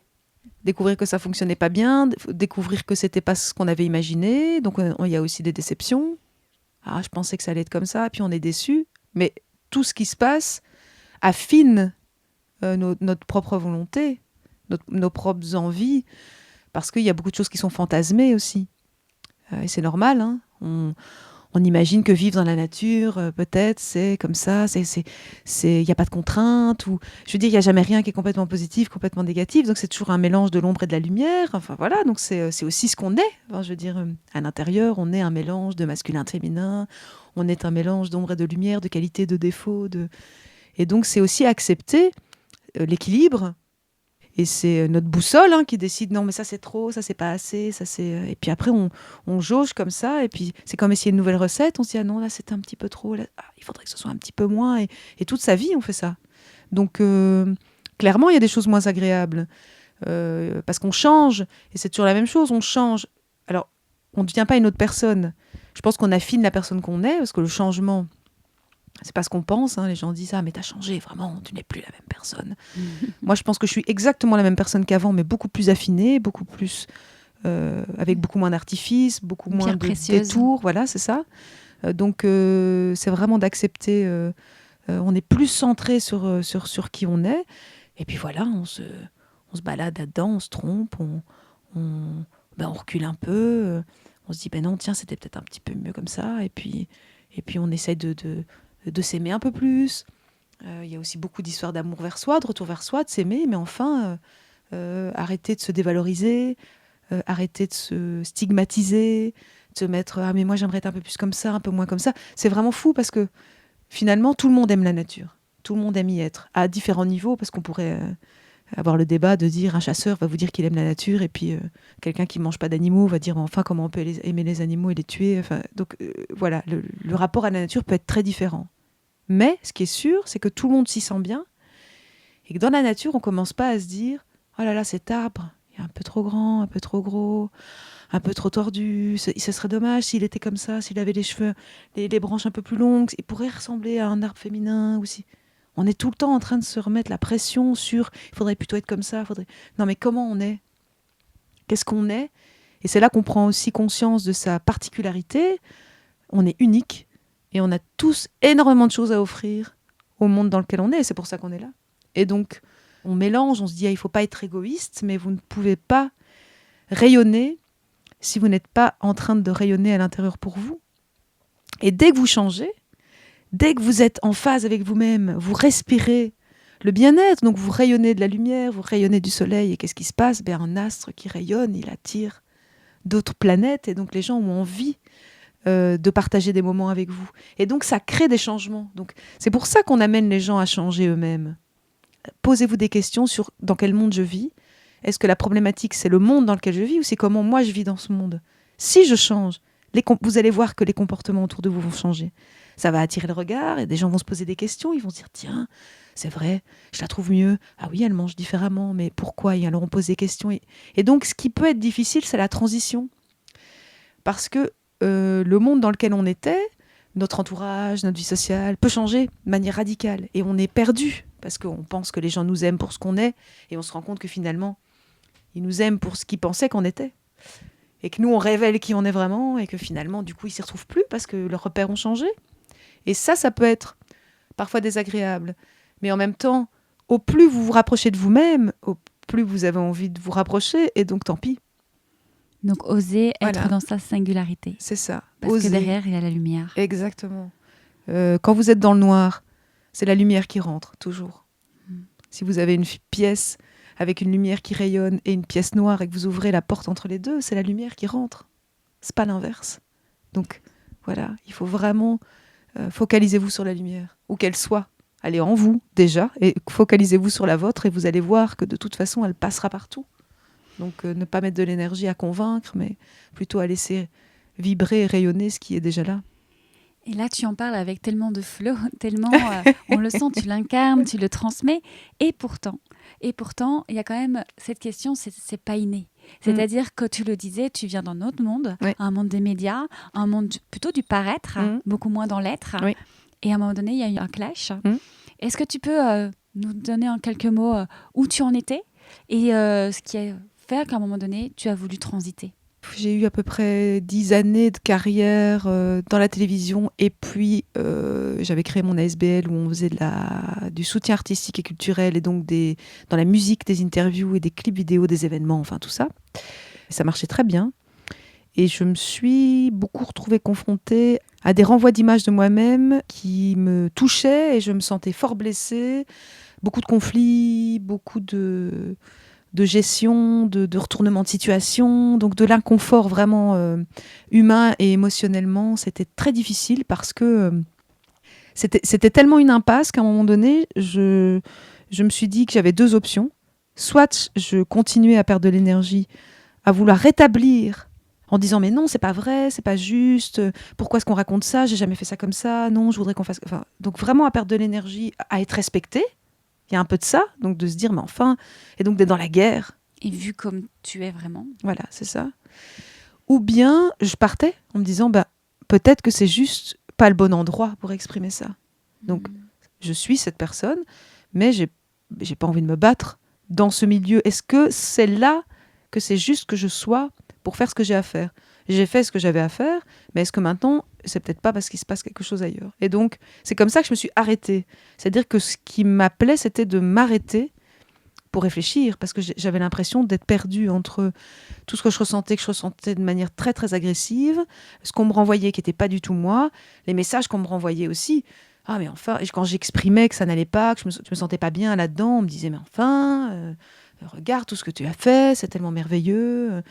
Découvrir que ça fonctionnait pas bien, découvrir que c'était pas ce qu'on avait imaginé, donc il y a aussi des déceptions. Ah, je pensais que ça allait être comme ça, puis on est déçu. Mais tout ce qui se passe affine notre propre volonté, nos propres envies, parce qu'il y a beaucoup de choses qui sont fantasmées aussi. Et c'est normal, hein. On imagine que vivre dans la nature, peut-être, c'est comme ça, il n'y a pas de contraintes. Je veux dire, il n'y a jamais rien qui est complètement positif, complètement négatif. Donc, c'est toujours un mélange de l'ombre et de la lumière. Enfin, voilà, donc c'est aussi ce qu'on est. Enfin, je veux dire, à l'intérieur, on est un mélange de masculin et féminin. On est un mélange d'ombre et de lumière, de qualité, de défaut. Et donc, c'est aussi accepter l'équilibre. Et c'est notre boussole qui décide, non, mais ça c'est trop, ça c'est pas assez, ça c'est... Et puis après, on jauge comme ça, et puis c'est comme essayer une nouvelle recette, on se dit, ah non, là c'est un petit peu trop, là, il faudrait que ce soit un petit peu moins, et toute sa vie on fait ça. Donc clairement, il y a des choses moins agréables, parce qu'on change, et c'est toujours la même chose, on change. Alors, on ne devient pas une autre personne. Je pense qu'on affine la personne qu'on est, parce que le changement... C'est pas ce qu'on pense, hein. Les gens disent « Ah, mais t'as changé, vraiment, tu n'es plus la même personne. » Moi, je pense que je suis exactement la même personne qu'avant, mais beaucoup plus affinée, beaucoup plus... avec beaucoup moins d'artifices, beaucoup moins de détours. Voilà, c'est ça. Donc, c'est vraiment d'accepter... on est plus centré sur qui on est. Et puis voilà, on se balade là-dedans, on se trompe, on recule un peu. On se dit « Ben non, tiens, c'était peut-être un petit peu mieux comme ça. » Et puis on essaye de s'aimer un peu plus. Il y a aussi beaucoup d'histoires d'amour vers soi, de retour vers soi, de s'aimer, mais enfin, arrêter de se dévaloriser, arrêter de se stigmatiser, de se mettre « Ah, mais moi, j'aimerais être un peu plus comme ça, un peu moins comme ça. » C'est vraiment fou parce que finalement, tout le monde aime la nature. Tout le monde aime y être, à différents niveaux, parce qu'on pourrait avoir le débat de dire un chasseur va vous dire qu'il aime la nature, et puis quelqu'un qui ne mange pas d'animaux va dire enfin comment on peut aimer les animaux et les tuer. Enfin, donc voilà, le rapport à la nature peut être très différent. Mais ce qui est sûr, c'est que tout le monde s'y sent bien, et que dans la nature, on ne commence pas à se dire « Oh là là, cet arbre, il est un peu trop grand, un peu trop gros, un peu trop tordu, ce serait dommage s'il était comme ça, s'il avait les cheveux, les branches un peu plus longues, il pourrait ressembler à un arbre féminin. » ou si... On est tout le temps en train de se remettre la pression sur « il faudrait plutôt être comme ça, Non, mais comment on est ? Qu'est-ce qu'on est ? » Et c'est là qu'on prend aussi conscience de sa particularité. On est unique. Et on a tous énormément de choses à offrir au monde dans lequel on est. Et c'est pour ça qu'on est là. Et donc, on mélange, on se dit il ne faut pas être égoïste, mais vous ne pouvez pas rayonner si vous n'êtes pas en train de rayonner à l'intérieur pour vous. Et dès que vous changez, dès que vous êtes en phase avec vous-même, vous respirez le bien-être, donc vous rayonnez de la lumière, vous rayonnez du soleil, et qu'est-ce qui se passe ? Un astre qui rayonne, il attire d'autres planètes, et donc les gens ont envie de partager des moments avec vous. Et donc, ça crée des changements. Donc, c'est pour ça qu'on amène les gens à changer eux-mêmes. Posez-vous des questions sur dans quel monde je vis. Est-ce que la problématique, c'est le monde dans lequel je vis ou c'est comment moi je vis dans ce monde? Si je change, vous allez voir que les comportements autour de vous vont changer. Ça va attirer le regard et des gens vont se poser des questions. Ils vont se dire, tiens, c'est vrai, je la trouve mieux. Ah oui, elle mange différemment, mais pourquoi? Et alors on pose des questions. Et donc, ce qui peut être difficile, c'est la transition. Parce que le monde dans lequel on était, notre entourage, notre vie sociale, peut changer de manière radicale. Et on est perdu, parce qu'on pense que les gens nous aiment pour ce qu'on est, et on se rend compte que finalement, ils nous aiment pour ce qu'ils pensaient qu'on était. Et que nous, on révèle qui on est vraiment, et que finalement, du coup, ils ne s'y retrouvent plus, parce que leurs repères ont changé. Et ça peut être parfois désagréable. Mais en même temps, au plus vous vous rapprochez de vous-même, au plus vous avez envie de vous rapprocher, et donc tant pis. Donc oser être dans sa singularité. C'est ça. Parce que derrière, il y a la lumière. Exactement. Quand vous êtes dans le noir, c'est la lumière qui rentre, toujours. Si vous avez une pièce avec une lumière qui rayonne et une pièce noire et que vous ouvrez la porte entre les deux, c'est la lumière qui rentre. C'est pas l'inverse. Donc voilà, il faut vraiment focalisez-vous sur la lumière, où qu'elle soit. Elle est en vous déjà, et focalisez-vous sur la vôtre et vous allez voir que de toute façon, elle passera partout. Donc ne pas mettre de l'énergie à convaincre, mais plutôt à laisser vibrer et rayonner ce qui est déjà là. Et là, tu en parles avec tellement de flow, tellement on le sent, tu l'incarnes, tu le transmets. Et pourtant, il y a quand même cette question, c'est pas inné. C'est-à-dire que tu le disais, tu viens d'un autre monde, un monde des médias, un monde plutôt du paraître, beaucoup moins dans l'être. Oui. Et à un moment donné, il y a eu un clash. Est-ce que tu peux nous donner en quelques mots où tu en étais et ce qui a fait qu'à un moment donné, tu as voulu transiter? J'ai eu à peu près 10 années de carrière dans la télévision et puis j'avais créé mon ASBL où on faisait du soutien artistique et culturel et donc dans la musique, des interviews et des clips vidéo, des événements, enfin tout ça. Et ça marchait très bien. Et je me suis beaucoup retrouvée confrontée à des renvois d'images de moi-même qui me touchaient et je me sentais fort blessée. Beaucoup de conflits, beaucoup de gestion, de retournement de situation, donc de l'inconfort vraiment humain et émotionnellement. C'était très difficile parce que c'était tellement une impasse qu'à un moment donné, je me suis dit que j'avais deux options. Soit je continuais à perdre de l'énergie, à vouloir rétablir en disant mais non, c'est pas vrai, c'est pas juste, pourquoi est-ce qu'on raconte ça, j'ai jamais fait ça comme ça, non, je voudrais qu'on fasse... Enfin, donc vraiment à perdre de l'énergie, à être respectée. Il y a un peu de ça, donc de se dire, mais enfin, et donc d'être dans la guerre. Et vu comme tu es vraiment. Voilà, c'est ça. Ou bien, je partais en me disant, peut-être que c'est juste pas le bon endroit pour exprimer ça. Donc, je suis cette personne, mais j'ai pas envie de me battre dans ce milieu. Est-ce que c'est là que c'est juste que je sois pour faire ce que j'ai à faire? J'ai fait ce que j'avais à faire, mais est-ce que maintenant, c'est peut-être pas parce qu'il se passe quelque chose ailleurs? Et donc, c'est comme ça que je me suis arrêtée. C'est-à-dire que ce qui m'appelait, c'était de m'arrêter pour réfléchir, parce que j'avais l'impression d'être perdue entre tout ce que je ressentais de manière très, très agressive, ce qu'on me renvoyait qui n'était pas du tout moi, les messages qu'on me renvoyait aussi. Ah, mais enfin, et quand j'exprimais que ça n'allait pas, que je me sentais pas bien là-dedans, on me disait, mais enfin, regarde tout ce que tu as fait, c'est tellement merveilleux.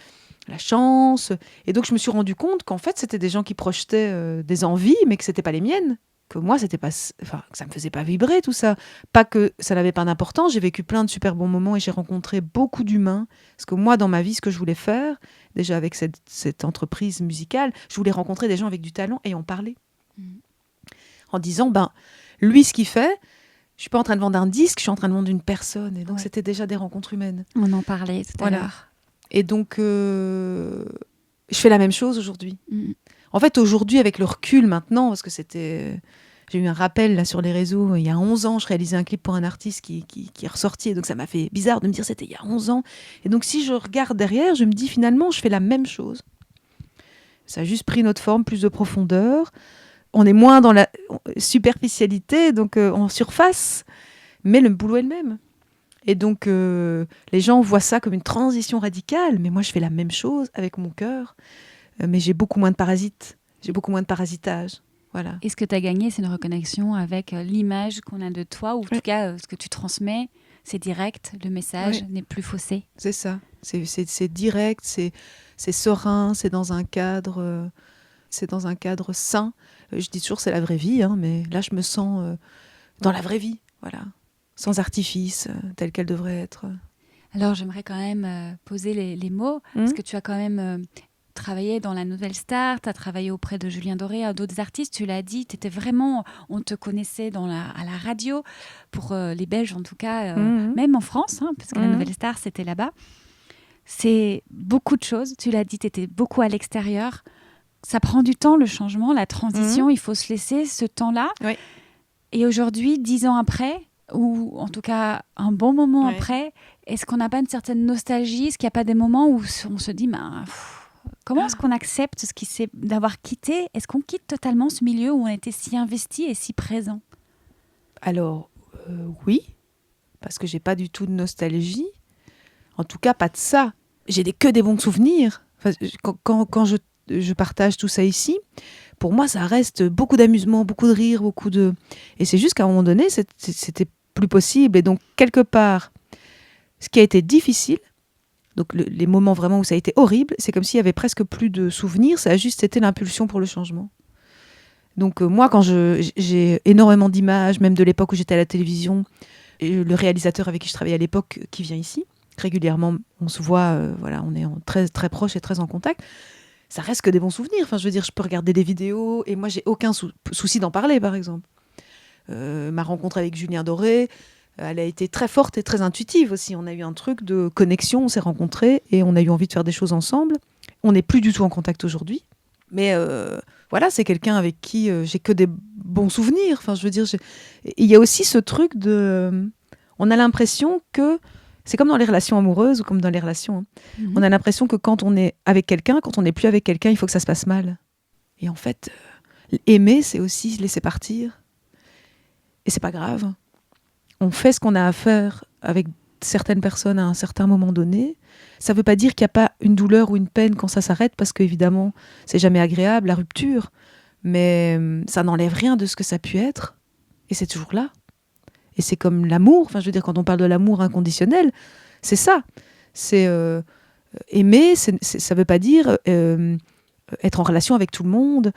La chance. Et donc, je me suis rendu compte qu'en fait, c'était des gens qui projetaient des envies, mais que c'était pas les miennes. Que moi, c'était pas... Enfin, que ça me faisait pas vibrer, tout ça. Pas que ça n'avait pas d'importance. J'ai vécu plein de super bons moments et j'ai rencontré beaucoup d'humains. Parce que moi, dans ma vie, ce que je voulais faire, déjà avec cette entreprise musicale, je voulais rencontrer des gens avec du talent et en parler. En disant, lui, ce qu'il fait, je suis pas en train de vendre un disque, je suis en train de vendre une personne. Et donc, c'était déjà des rencontres humaines. On en parlait tout à l'heure. Et donc, je fais la même chose aujourd'hui. En fait, aujourd'hui, avec le recul maintenant, parce que j'ai eu un rappel là, sur les réseaux, il y a 11 ans, je réalisais un clip pour un artiste qui est ressorti, et donc ça m'a fait bizarre de me dire c'était il y a 11 ans. Et donc, si je regarde derrière, je me dis finalement, je fais la même chose. Ça a juste pris une autre forme, plus de profondeur. On est moins dans la superficialité, donc en surface, mais le boulot est le même. Et donc, les gens voient ça comme une transition radicale, mais moi, je fais la même chose avec mon cœur, mais j'ai beaucoup moins de parasites, j'ai beaucoup moins de parasitage. Voilà. Et ce que tu as gagné, c'est une reconnexion avec l'image qu'on a de toi, ou en tout cas, ce que tu transmets, c'est direct, le message n'est plus faussé. C'est ça, c'est direct, c'est serein, c'est dans un cadre c'est dans un cadre sain. Je dis toujours c'est la vraie vie, hein, mais là je me sens dans la vraie vie, voilà, sans artifice, telle qu'elle devrait être. Alors j'aimerais quand même poser les mots, parce que tu as quand même travaillé dans la Nouvelle Star, tu as travaillé auprès de Julien Doré, d'autres artistes, tu l'as dit, t'étais vraiment, on te connaissait à la radio, pour les Belges en tout cas, même en France, hein, parce que la Nouvelle Star c'était là-bas. C'est beaucoup de choses, tu l'as dit, tu étais beaucoup à l'extérieur. Ça prend du temps, le changement, la transition, il faut se laisser ce temps-là. Oui. Et aujourd'hui, 10 ans après, ou en tout cas un bon moment après, est-ce qu'on n'a pas une certaine nostalgie? Est-ce qu'il n'y a pas des moments où on se dit, comment est-ce qu'on accepte d'avoir quitté? Est-ce qu'on quitte totalement ce milieu où on était si investi et si présent? Alors, oui, parce que j'ai pas du tout de nostalgie. En tout cas, pas de ça. J'ai que des bons souvenirs. Enfin, quand je partage tout ça ici, pour moi, ça reste beaucoup d'amusement, beaucoup de rire, Et c'est juste qu'à un moment donné, c'était plus possible. Et donc, quelque part, ce qui a été difficile, donc les moments vraiment où ça a été horrible, c'est comme s'il y avait presque plus de souvenirs. Ça a juste été l'impulsion pour le changement. Donc, moi, quand j'ai énormément d'images, même de l'époque où j'étais à la télévision, et le réalisateur avec qui je travaillais à l'époque, qui vient ici, régulièrement, on se voit, voilà, on est très, très proches et très en contact. Ça reste que des bons souvenirs. Enfin, je veux dire, je peux regarder des vidéos et moi, j'ai aucun souci d'en parler, par exemple. Ma rencontre avec Julien Doré, elle a été très forte et très intuitive aussi. On a eu un truc de connexion, on s'est rencontrés et on a eu envie de faire des choses ensemble. On n'est plus du tout en contact aujourd'hui. Mais voilà, c'est quelqu'un avec qui j'ai que des bons souvenirs. Enfin, je veux dire, il y a aussi ce truc de... on a l'impression que... C'est comme dans les relations amoureuses ou comme dans les relations. Hein. On a l'impression que quand on est avec quelqu'un, quand on n'est plus avec quelqu'un, il faut que ça se passe mal. Et en fait, aimer, c'est aussi se laisser partir. Et c'est pas grave. On fait ce qu'on a à faire avec certaines personnes à un certain moment donné. Ça veut pas dire qu'il n'y a pas une douleur ou une peine quand ça s'arrête, parce qu'évidemment, c'est jamais agréable, la rupture. Mais ça n'enlève rien de ce que ça a pu être. Et c'est toujours là. Et c'est comme l'amour, enfin je veux dire, quand on parle de l'amour inconditionnel, c'est ça. C'est aimer, ça ne veut pas dire être en relation avec tout le monde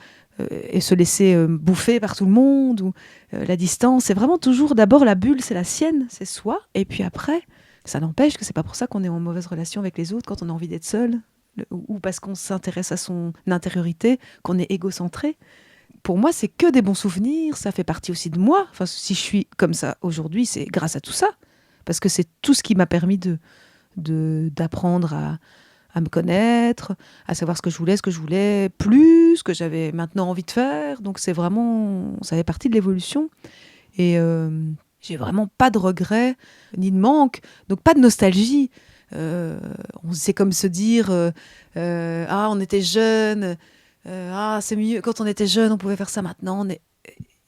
et se laisser bouffer par tout le monde. Ou la distance, c'est vraiment toujours, d'abord la bulle, c'est la sienne, c'est soi. Et puis après, ça n'empêche que c'est pas pour ça qu'on est en mauvaise relation avec les autres quand on a envie d'être seul, ou parce qu'on s'intéresse à son intériorité, qu'on est égocentré. Pour moi, c'est que des bons souvenirs, ça fait partie aussi de moi. Enfin, si je suis comme ça aujourd'hui, c'est grâce à tout ça. Parce que c'est tout ce qui m'a permis d'apprendre à me connaître, à savoir ce que je voulais plus, ce que j'avais maintenant envie de faire. Donc c'est vraiment, ça fait partie de l'évolution. Et j'ai vraiment pas de regrets, ni de manque, donc pas de nostalgie. C'est comme se dire, on était jeunes, c'est mieux, quand on était jeune, on pouvait faire ça maintenant.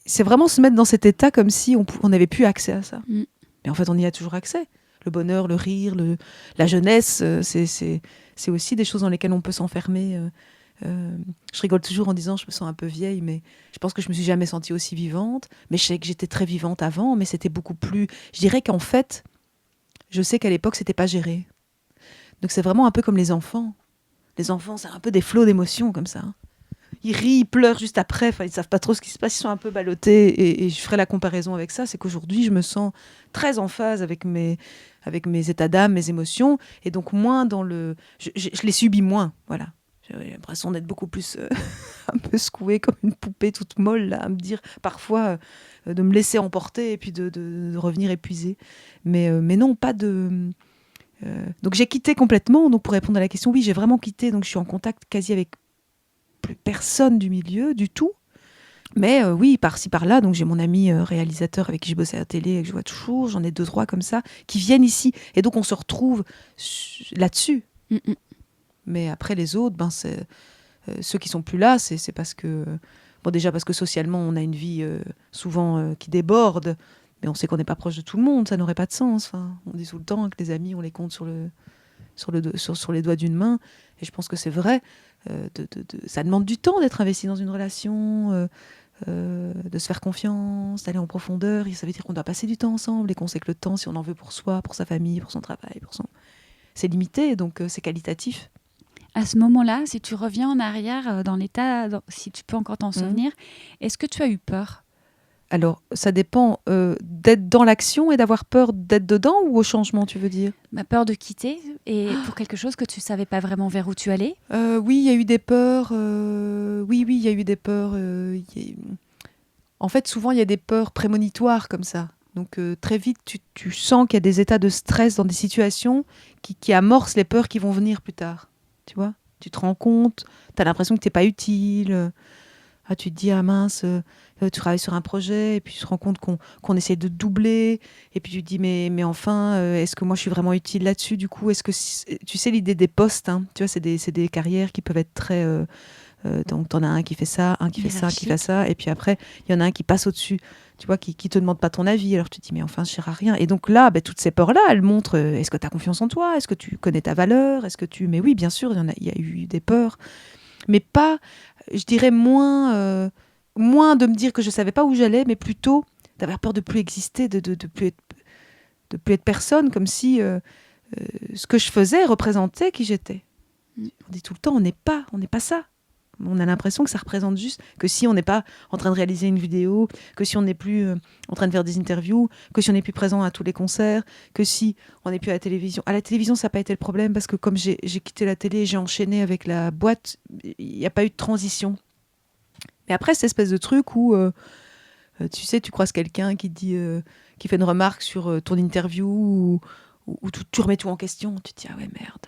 C'est vraiment se mettre dans cet état comme si on n'avait plus accès à ça. Mais en fait, on y a toujours accès. Le bonheur, le rire, la jeunesse, c'est aussi des choses dans lesquelles on peut s'enfermer. Je rigole toujours en disant je me sens un peu vieille, mais je pense que je me suis jamais sentie aussi vivante. Mais je sais que j'étais très vivante avant, mais c'était beaucoup plus... Je dirais qu'en fait, je sais qu'à l'époque, c'était pas géré. Donc c'est vraiment un peu comme les enfants. Les enfants, c'est un peu des flots d'émotions comme ça. Ils rient, ils pleurent juste après. Enfin, ils savent pas trop ce qui se passe. Ils sont un peu ballottés. Et je ferai la comparaison avec ça. C'est qu'aujourd'hui, je me sens très en phase avec mes états d'âme, mes émotions. Et donc, moins dans le... Je les subis moins. Voilà. J'ai l'impression d'être beaucoup plus un peu secouée comme une poupée toute molle, là, à me dire parfois de me laisser emporter et puis de revenir épuisée. Mais non, pas de... Donc j'ai quitté complètement. Donc pour répondre à la question, oui, j'ai vraiment quitté. Donc je suis en contact quasi avec plus personne du milieu, du tout. Mais oui, par-ci, par-là. Donc j'ai mon ami réalisateur avec qui je bossais à la télé et que je vois toujours. J'en ai 2-3 comme ça qui viennent ici. Et donc on se retrouve là-dessus. Mais après les autres, c'est, ceux qui sont plus là, c'est parce que... Bon, déjà parce que socialement, on a une vie souvent qui déborde. Mais on sait qu'on n'est pas proche de tout le monde, ça n'aurait pas de sens. Enfin, on dit tout le temps que les amis, on les compte sur les doigts d'une main. Et je pense que c'est vrai. Ça demande du temps d'être investi dans une relation, de se faire confiance, d'aller en profondeur. Et ça veut dire qu'on doit passer du temps ensemble et qu'on sait que le temps, si on en veut pour soi, pour sa famille, pour son travail, c'est limité, donc c'est qualitatif. À ce moment-là, si tu reviens en arrière dans l'état, si tu peux encore t'en souvenir, est-ce que tu as eu peur ? Alors, ça dépend d'être dans l'action et d'avoir peur d'être dedans ou au changement, tu veux dire ? Peur de quitter et pour quelque chose que tu ne savais pas vraiment vers où tu allais ? Oui, il y a eu des peurs. Oui, il y a eu des peurs. En fait, souvent, il y a des peurs prémonitoires comme ça. Donc, très vite, tu sens qu'il y a des états de stress dans des situations qui amorcent les peurs qui vont venir plus tard. Tu vois ? Tu te rends compte, tu as l'impression que tu n'es pas utile. Tu te dis, ah mince, tu travailles sur un projet, et puis tu te rends compte qu'on essaie de te doubler, et puis tu te dis, mais enfin, est-ce que moi je suis vraiment utile là-dessus, du coup, est-ce que, tu sais, l'idée des postes, hein, tu vois, c'est des carrières qui peuvent être très... donc, t'en as un qui fait ça, un qui fait ça, qui fait ça, et puis après, il y en a un qui passe au-dessus, tu vois, qui te demande pas ton avis, alors tu te dis, mais enfin, je sers à rien. Et donc là, toutes ces peurs-là, elles montrent, est-ce que tu as confiance en toi, est-ce que tu connais ta valeur, est-ce que tu... Mais oui, bien sûr, il y a eu des peurs, mais pas, je dirais moins de me dire que je savais pas où j'allais, mais plutôt d'avoir peur de plus exister, de plus être personne, comme si ce que je faisais représentait qui j'étais. On dit tout le temps, on n'est pas ça. On a l'impression que ça représente juste que si on n'est pas en train de réaliser une vidéo, que si on n'est plus en train de faire des interviews, que si on n'est plus présent à tous les concerts, que si on n'est plus à la télévision. À la télévision, ça n'a pas été le problème parce que comme j'ai quitté la télé, j'ai enchaîné avec la boîte, il n'y a pas eu de transition. Mais après, cette espèce de truc où, tu sais, tu croises quelqu'un qui dit, qui fait une remarque sur ton interview ou tu remets tout en question, tu te dis, ah ouais, merde.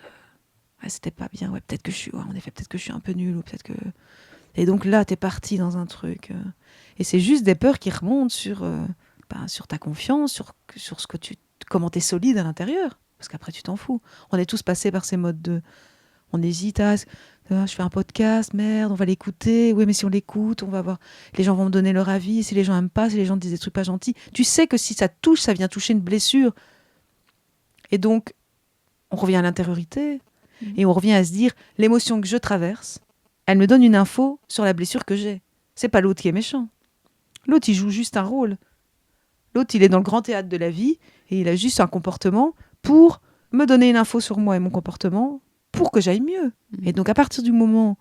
Ouais, c'était pas bien, ouais, peut-être que je suis, ouais, en effet, peut-être que je suis un peu nulle, ou peut-être que... Et donc là, t'es parti dans un truc. Et c'est juste des peurs qui remontent sur ta confiance, sur ce que comment t'es solide à l'intérieur. Parce qu'après, tu t'en fous. On est tous passés par ces modes de... On hésite, je fais un podcast, merde, on va l'écouter. Oui, mais si on l'écoute, on va voir... Les gens vont me donner leur avis. Si les gens aiment pas, si les gens disent des trucs pas gentils. Tu sais que si ça te touche, ça vient toucher une blessure. Et donc, on revient à l'intériorité. Et on revient à se dire, l'émotion que je traverse, elle me donne une info sur la blessure que j'ai. C'est pas l'autre qui est méchant. L'autre, il joue juste un rôle. L'autre, il est dans le grand théâtre de la vie et il a juste un comportement pour me donner une info sur moi et mon comportement pour que j'aille mieux. Et donc, à partir du moment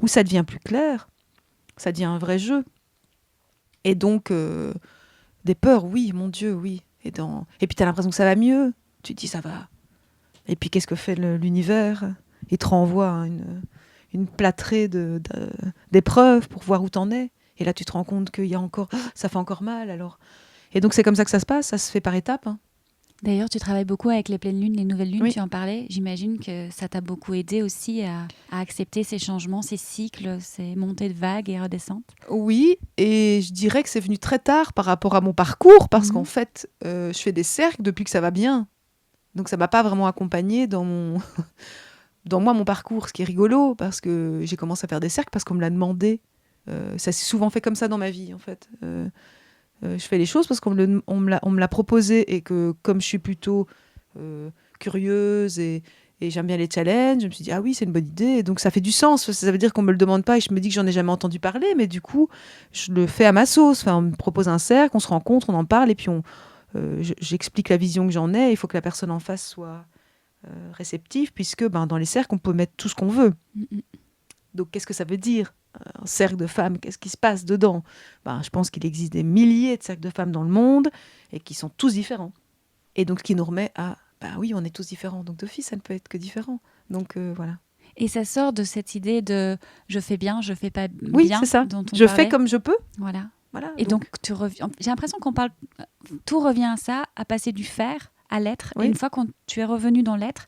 où ça devient plus clair, ça devient un vrai jeu. Et donc, des peurs, oui, mon Dieu, oui. Et puis, t'as l'impression que ça va mieux. Tu te dis, ça va. Et puis, qu'est-ce que fait l'univers ? Il te renvoie une plâtrée d'épreuves pour voir où t'en es. Et là, tu te rends compte qu'il y a encore... ça fait encore mal, alors. Et donc, c'est comme ça que ça se passe. Ça se fait par étapes. Hein. D'ailleurs, tu travailles beaucoup avec les pleines lunes, les nouvelles lunes, oui. Tu en parlais. J'imagine que ça t'a beaucoup aidé aussi à accepter ces changements, ces cycles, ces montées de vagues et redescentes. Oui, et je dirais que c'est venu très tard par rapport à mon parcours, parce qu'en fait, je fais des cercles depuis que ça va bien. Donc ça m'a pas vraiment accompagnée dans mon parcours, ce qui est rigolo, parce que j'ai commencé à faire des cercles parce qu'on me l'a demandé. Ça s'est souvent fait comme ça dans ma vie, en fait. Je fais les choses parce qu'on me l'a proposé et que comme je suis plutôt curieuse et j'aime bien les challenges, je me suis dit, ah oui, c'est une bonne idée. Et donc ça fait du sens, ça veut dire qu'on me le demande pas et je me dis que j'en ai jamais entendu parler, mais du coup, je le fais à ma sauce. Enfin, on me propose un cercle, on se rencontre, on en parle et puis j'explique la vision que j'en ai. Il faut que la personne en face soit réceptive, puisque dans les cercles, on peut mettre tout ce qu'on veut. Donc, qu'est-ce que ça veut dire ? Un cercle de femmes, qu'est-ce qui se passe dedans ? Je pense qu'il existe des milliers de cercles de femmes dans le monde et qui sont tous différents. Et donc, ce qui nous remet à, oui, on est tous différents. Donc, d'office, ça ne peut être que différent. Donc, voilà. Et ça sort de cette idée de je fais bien, je fais pas bien. Oui, c'est ça. Dont on je parlait. Fais comme je peux. Voilà. Et donc tu reviens. J'ai l'impression qu'on parle. Tout revient à ça, à passer du faire à l'être. Oui. Et une fois que tu es revenu dans l'être,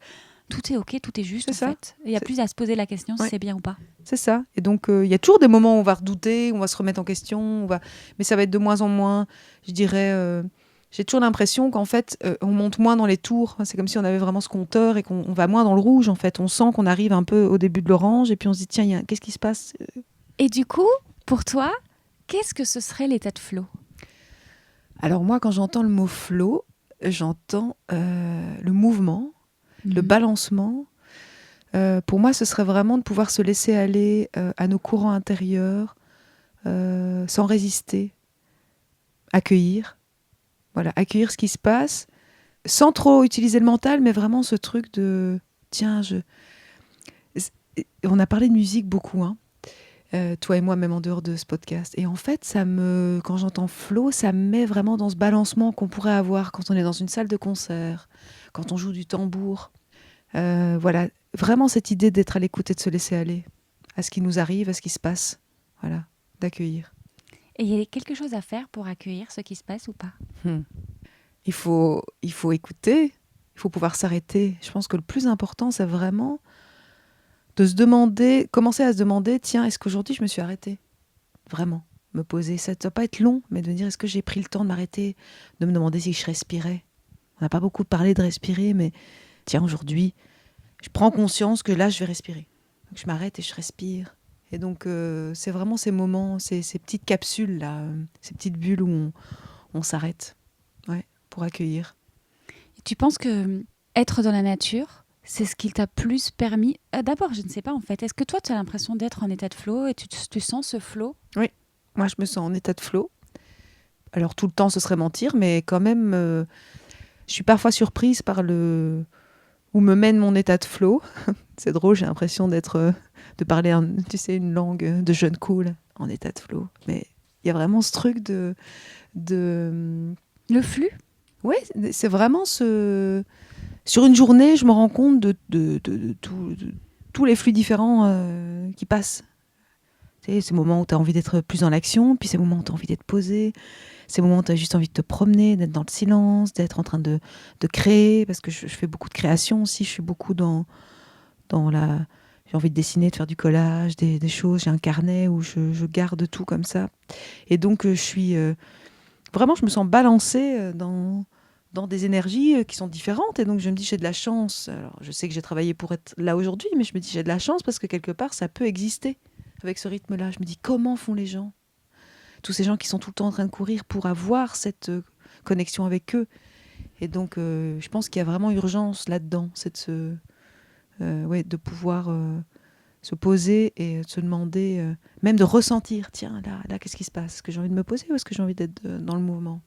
tout est ok, tout est juste. C'est en fait. Il n'y a plus à se poser la question si c'est bien ou pas. C'est ça. Et donc il y a toujours des moments où on va redouter, où on va se remettre en question, mais ça va être de moins en moins. Je dirais. J'ai toujours l'impression qu'en fait, on monte moins dans les tours. C'est comme si on avait vraiment ce compteur et qu'on va moins dans le rouge. En fait, on sent qu'on arrive un peu au début de l'orange et puis on se dit tiens, qu'est-ce qui se passe ? Et du coup, pour toi, qu'est-ce que ce serait l'état de flow ? Alors moi, quand j'entends le mot flow, j'entends le mouvement, le balancement. Pour moi, ce serait vraiment de pouvoir se laisser aller à nos courants intérieurs, sans résister, accueillir. Voilà, accueillir ce qui se passe, sans trop utiliser le mental, mais vraiment ce truc de tiens, on a parlé de musique beaucoup, hein. Toi et moi, même en dehors de ce podcast. Et en fait, quand j'entends flow, ça me met vraiment dans ce balancement qu'on pourrait avoir quand on est dans une salle de concert, quand on joue du tambour. Voilà, vraiment cette idée d'être à l'écoute et de se laisser aller à ce qui nous arrive, à ce qui se passe. Voilà, d'accueillir. Et il y a quelque chose à faire pour accueillir ce qui se passe ou pas? Il faut écouter, il faut pouvoir s'arrêter. Je pense que le plus important, c'est vraiment de se demander, commencer à se demander, tiens, est-ce qu'aujourd'hui je me suis arrêtée? Vraiment, me poser. Ça ne doit pas être long, mais de me dire, est-ce que j'ai pris le temps de m'arrêter, de me demander si je respirais. On n'a pas beaucoup parlé de respirer, mais tiens, aujourd'hui, je prends conscience que là, je vais respirer. Donc, je m'arrête et je respire. Et donc, c'est vraiment ces moments, ces petites capsules-là, ces petites bulles où on s'arrête, ouais, pour accueillir. Et tu penses que être dans la nature, c'est ce qui t'a plus permis... D'abord, je ne sais pas en fait. Est-ce que toi, tu as l'impression d'être en état de flow et tu sens ce flow? Oui, moi, je me sens en état de flow. Alors, tout le temps, ce serait mentir, mais quand même, je suis parfois surprise par où me mène mon état de flow. C'est drôle, j'ai l'impression de parler, une langue de jeune cool, en état de flow. Mais il y a vraiment ce truc de... Le flux? Oui, c'est vraiment sur une journée, je me rends compte de tous les flux différents qui passent. Tu sais, ces moments où tu as envie d'être plus dans l'action, puis ces moments où tu as envie d'être posé, ces moments où tu as juste envie de te promener, d'être dans le silence, d'être en train de créer, parce que je fais beaucoup de création aussi, je suis beaucoup dans la... J'ai envie de dessiner, de faire du collage, des choses, j'ai un carnet où je garde tout comme ça. Et donc, je suis... vraiment, je me sens balancée dans des énergies qui sont différentes. Et donc, je me dis, j'ai de la chance. Alors, je sais que j'ai travaillé pour être là aujourd'hui, mais je me dis, j'ai de la chance parce que quelque part, ça peut exister avec ce rythme-là. Je me dis, comment font les gens? Tous ces gens qui sont tout le temps en train de courir pour avoir cette connexion avec eux. Et donc, je pense qu'il y a vraiment urgence là-dedans. C'est de pouvoir se poser et se demander, même de ressentir, tiens, là, qu'est-ce qui se passe? Est-ce que j'ai envie de me poser ou est-ce que j'ai envie d'être dans le mouvement?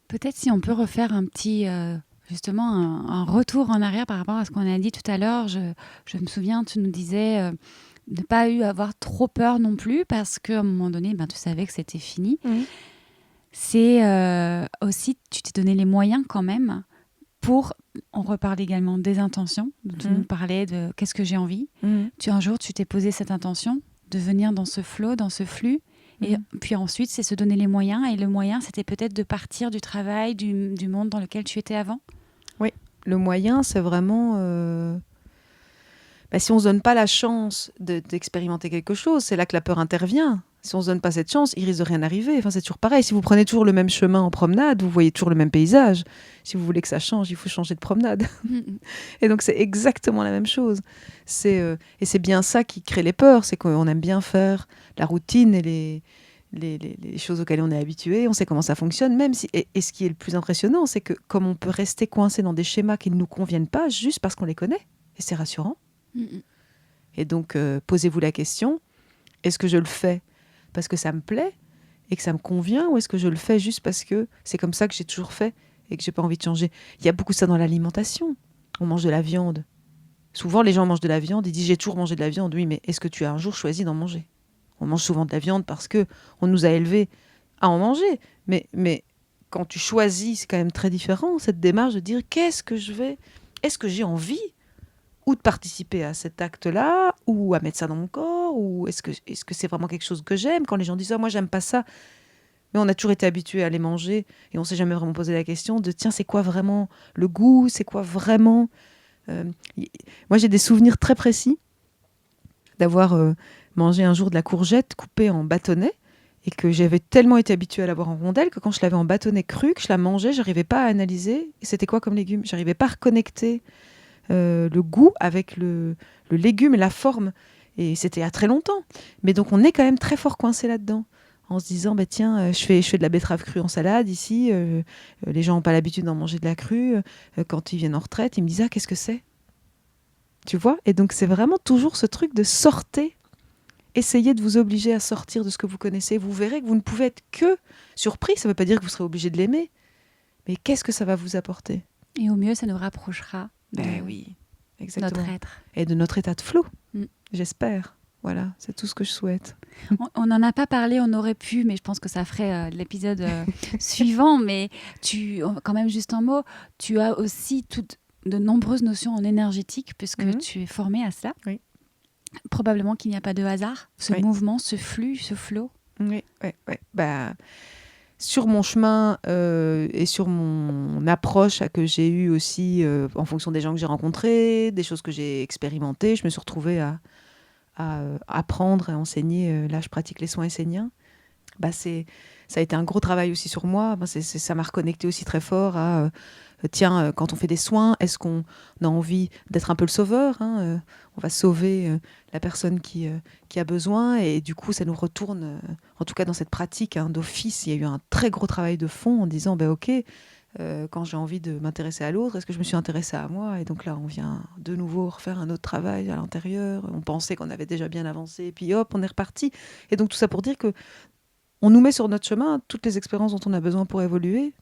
Peut-être si on peut refaire un petit, justement, un retour en arrière par rapport à ce qu'on a dit tout à l'heure. Je me souviens, tu nous disais ne pas avoir trop peur non plus parce qu'à un moment donné, tu savais que c'était fini. C'est aussi, tu t'es donné les moyens quand même on reparle également des intentions, tu nous parlais de qu'est-ce que j'ai envie. Un jour, tu t'es posé cette intention de venir dans ce flow, dans ce flux. Et puis ensuite, c'est se donner les moyens. Et le moyen, c'était peut-être de partir du travail, du monde dans lequel tu étais avant. Oui, le moyen, c'est vraiment... si on ne se donne pas la chance d'expérimenter quelque chose, c'est là que la peur intervient. Si on ne se donne pas cette chance, il risque de rien arriver. Enfin, c'est toujours pareil. Si vous prenez toujours le même chemin en promenade, vous voyez toujours le même paysage. Si vous voulez que ça change, il faut changer de promenade. Et donc, c'est exactement la même chose. Et c'est bien ça qui crée les peurs. C'est qu'on aime bien faire la routine et les choses auxquelles on est habitué. On sait comment ça fonctionne. Même si, et ce qui est le plus impressionnant, c'est que comme on peut rester coincé dans des schémas qui ne nous conviennent pas juste parce qu'on les connaît. Et c'est rassurant. Et donc, posez-vous la question, est-ce que je le fais parce que ça me plaît et que ça me convient, ou est-ce que je le fais juste parce que c'est comme ça que j'ai toujours fait et que j'ai pas envie de changer? Il y a beaucoup de ça dans l'alimentation. On mange de la viande. Souvent, les gens mangent de la viande, ils disent j'ai toujours mangé de la viande. Oui, mais est-ce que tu as un jour choisi d'en manger? On mange souvent de la viande parce que on nous a élevés à en manger. Mais quand tu choisis, c'est quand même très différent, cette démarche de dire est-ce que j'ai envie ou de participer à cet acte-là, ou à mettre ça dans mon corps, ou est-ce que c'est vraiment quelque chose que j'aime? Quand les gens disent « moi, j'aime pas ça », mais on a toujours été habitués à les manger, et on s'est jamais vraiment posé la question de « tiens, c'est quoi vraiment le goût? C'est quoi vraiment… » Moi, j'ai des souvenirs très précis d'avoir mangé un jour de la courgette coupée en bâtonnets, et que j'avais tellement été habituée à l'avoir en rondelle que quand je l'avais en bâtonnet cru, que je la mangeais, j'arrivais pas à analyser c'était quoi comme légume. J'arrivais pas à reconnecter le goût avec le légume et la forme. Et c'était il y a très longtemps. Mais donc, on est quand même très fort coincé là-dedans. En se disant, tiens, je fais de la betterave crue en salade ici. Les gens n'ont pas l'habitude d'en manger de la crue. Quand ils viennent en retraite, ils me disent, qu'est-ce que c'est? Tu vois? Et donc, c'est vraiment toujours ce truc de sortir. Essayez de vous obliger à sortir de ce que vous connaissez. Vous verrez que vous ne pouvez être que surpris. Ça ne veut pas dire que vous serez obligé de l'aimer. Mais qu'est-ce que ça va vous apporter? Et au mieux, ça nous rapprochera oui, exactement. Notre être. Et de notre état de flow. J'espère. Voilà, c'est tout ce que je souhaite. On n'en a pas parlé, on aurait pu, mais je pense que ça ferait l'épisode suivant. Mais quand même, juste un mot, tu as aussi de nombreuses notions en énergétique, puisque tu es formée à cela. Oui. Probablement qu'il n'y a pas de hasard, ce mouvement, ce flux, ce flow. Oui. Sur mon chemin et sur mon approche que j'ai eue aussi en fonction des gens que j'ai rencontrés, des choses que j'ai expérimentées, je me suis retrouvée à apprendre et enseigner. Là, je pratique les soins esséniens. Ça a été un gros travail aussi sur moi. Ça m'a reconnecté aussi très fort à quand on fait des soins, est-ce qu'on a envie d'être un peu le sauveur, on va sauver la personne qui a besoin, et du coup ça nous retourne, en tout cas dans cette pratique d'office, il y a eu un très gros travail de fond en disant ok, quand j'ai envie de m'intéresser à l'autre, est-ce que je me suis intéressée à moi? Et donc là on vient de nouveau refaire un autre travail à l'intérieur. On pensait qu'on avait déjà bien avancé, et puis hop, on est reparti. Et donc tout ça pour dire que on nous met sur notre chemin toutes les expériences dont on a besoin pour évoluer.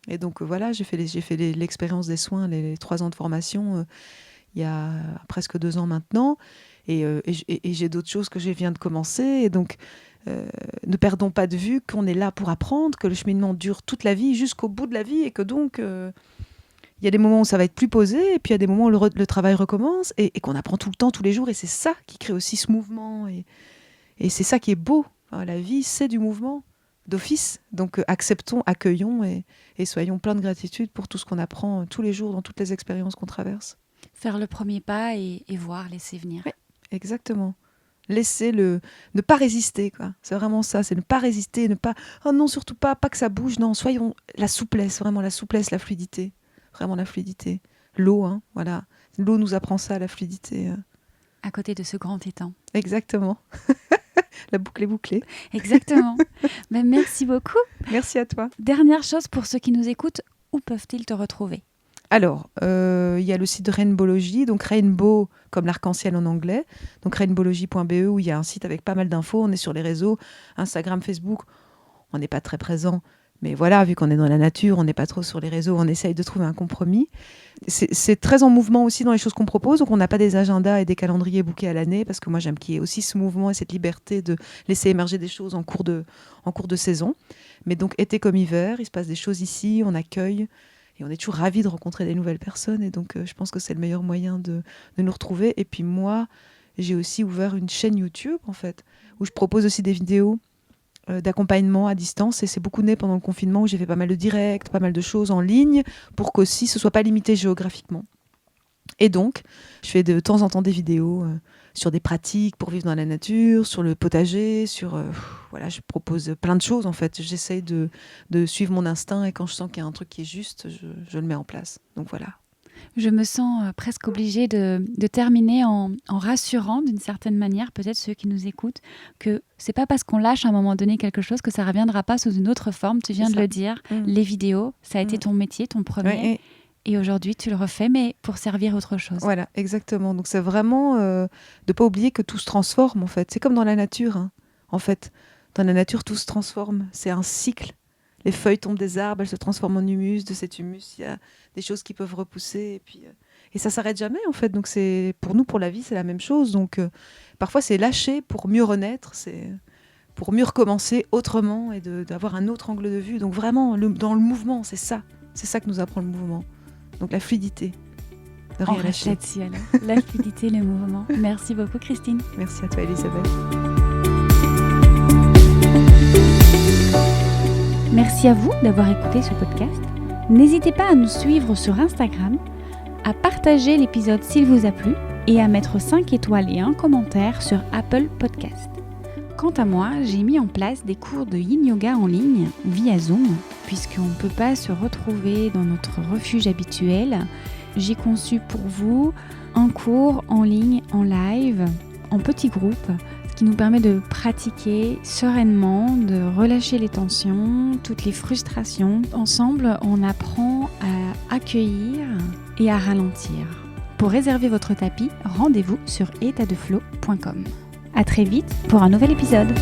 Et donc voilà, j'ai fait l'expérience des soins, les 3 ans de formation il y a presque 2 ans maintenant. Et j'ai d'autres choses que je viens de commencer. Et donc, ne perdons pas de vue qu'on est là pour apprendre, que le cheminement dure toute la vie, jusqu'au bout de la vie. Et que donc, il y a des moments où ça va être plus posé, et puis il y a des moments où le travail recommence, et qu'on apprend tout le temps, tous les jours. Et c'est ça qui crée aussi ce mouvement. Et c'est ça qui est beau. Enfin, la vie, c'est du mouvement d'office. Donc acceptons, accueillons et soyons pleins de gratitude pour tout ce qu'on apprend tous les jours dans toutes les expériences qu'on traverse. Faire le premier pas et voir, laisser venir. Oui, exactement. Ne pas résister, quoi. C'est vraiment ça, c'est ne pas résister, ne pas... Oh non, surtout pas que ça bouge, non, soyons la souplesse, vraiment la souplesse, la fluidité. Vraiment la fluidité. L'eau, voilà. L'eau nous apprend ça, la fluidité. À côté de ce grand étang. Exactement. La boucle est bouclée. Exactement. Merci beaucoup. Merci à toi. Dernière chose pour ceux qui nous écoutent, où peuvent-ils te retrouver? Alors, il y a le site de Rainbowlogy, donc Rainbow comme l'arc-en-ciel en anglais, donc rainbowlogy.be, où il y a un site avec pas mal d'infos. On est sur les réseaux, Instagram, Facebook. On n'est pas très présent, mais voilà, vu qu'on est dans la nature, on n'est pas trop sur les réseaux, on essaye de trouver un compromis. C'est très en mouvement aussi dans les choses qu'on propose, donc on n'a pas des agendas et des calendriers bookés à l'année, parce que moi j'aime qu'il y ait aussi ce mouvement et cette liberté de laisser émerger des choses en cours de saison. Mais donc été comme hiver, il se passe des choses ici, on accueille, et on est toujours ravis de rencontrer des nouvelles personnes, et donc je pense que c'est le meilleur moyen de nous retrouver. Et puis moi, j'ai aussi ouvert une chaîne YouTube, en fait, où je propose aussi des vidéos d'accompagnement à distance, et c'est beaucoup né pendant le confinement, où j'ai fait pas mal de directs, pas mal de choses en ligne, pour qu'aussi ce soit pas limité géographiquement. Et donc, je fais de temps en temps des vidéos sur des pratiques pour vivre dans la nature, sur le potager, voilà, je propose plein de choses en fait. J'essaye de suivre mon instinct, et quand je sens qu'il y a un truc qui est juste, je le mets en place. Donc voilà. Je me sens presque obligée de terminer en rassurant d'une certaine manière, peut-être ceux qui nous écoutent, que c'est pas parce qu'on lâche à un moment donné quelque chose que ça ne reviendra pas sous une autre forme. Tu viens de le dire, les vidéos, ça a été ton métier, ton premier. Et aujourd'hui, tu le refais, mais pour servir autre chose. Voilà, exactement. Donc c'est vraiment de ne pas oublier que tout se transforme en fait. C'est comme dans la nature. En fait, dans la nature, tout se transforme. C'est un cycle. Les feuilles tombent des arbres, elles se transforment en humus. De cet humus, il y a des choses qui peuvent repousser. Et ça s'arrête jamais, en fait. Donc, pour nous, pour la vie, c'est la même chose. Donc, parfois, c'est lâcher pour mieux renaître. C'est pour mieux recommencer autrement et d'avoir un autre angle de vue. Donc, vraiment, dans le mouvement, c'est ça. C'est ça que nous apprend le mouvement. Donc, la fluidité. De rien lâcher. Là-dessus, alors. La fluidité, le mouvement. Merci beaucoup, Christine. Merci à toi, Elisabeth. Merci à vous d'avoir écouté ce podcast. N'hésitez pas à nous suivre sur Instagram, à partager l'épisode s'il vous a plu et à mettre 5 étoiles et un commentaire sur Apple Podcast. Quant à moi, j'ai mis en place des cours de Yin Yoga en ligne via Zoom, puisqu'on ne peut pas se retrouver dans notre refuge habituel. J'ai conçu pour vous un cours en ligne, en live, en petits groupes, qui nous permet de pratiquer sereinement, de relâcher les tensions, toutes les frustrations. Ensemble, on apprend à accueillir et à ralentir. Pour réserver votre tapis, rendez-vous sur etadeflow.com. À très vite pour un nouvel épisode.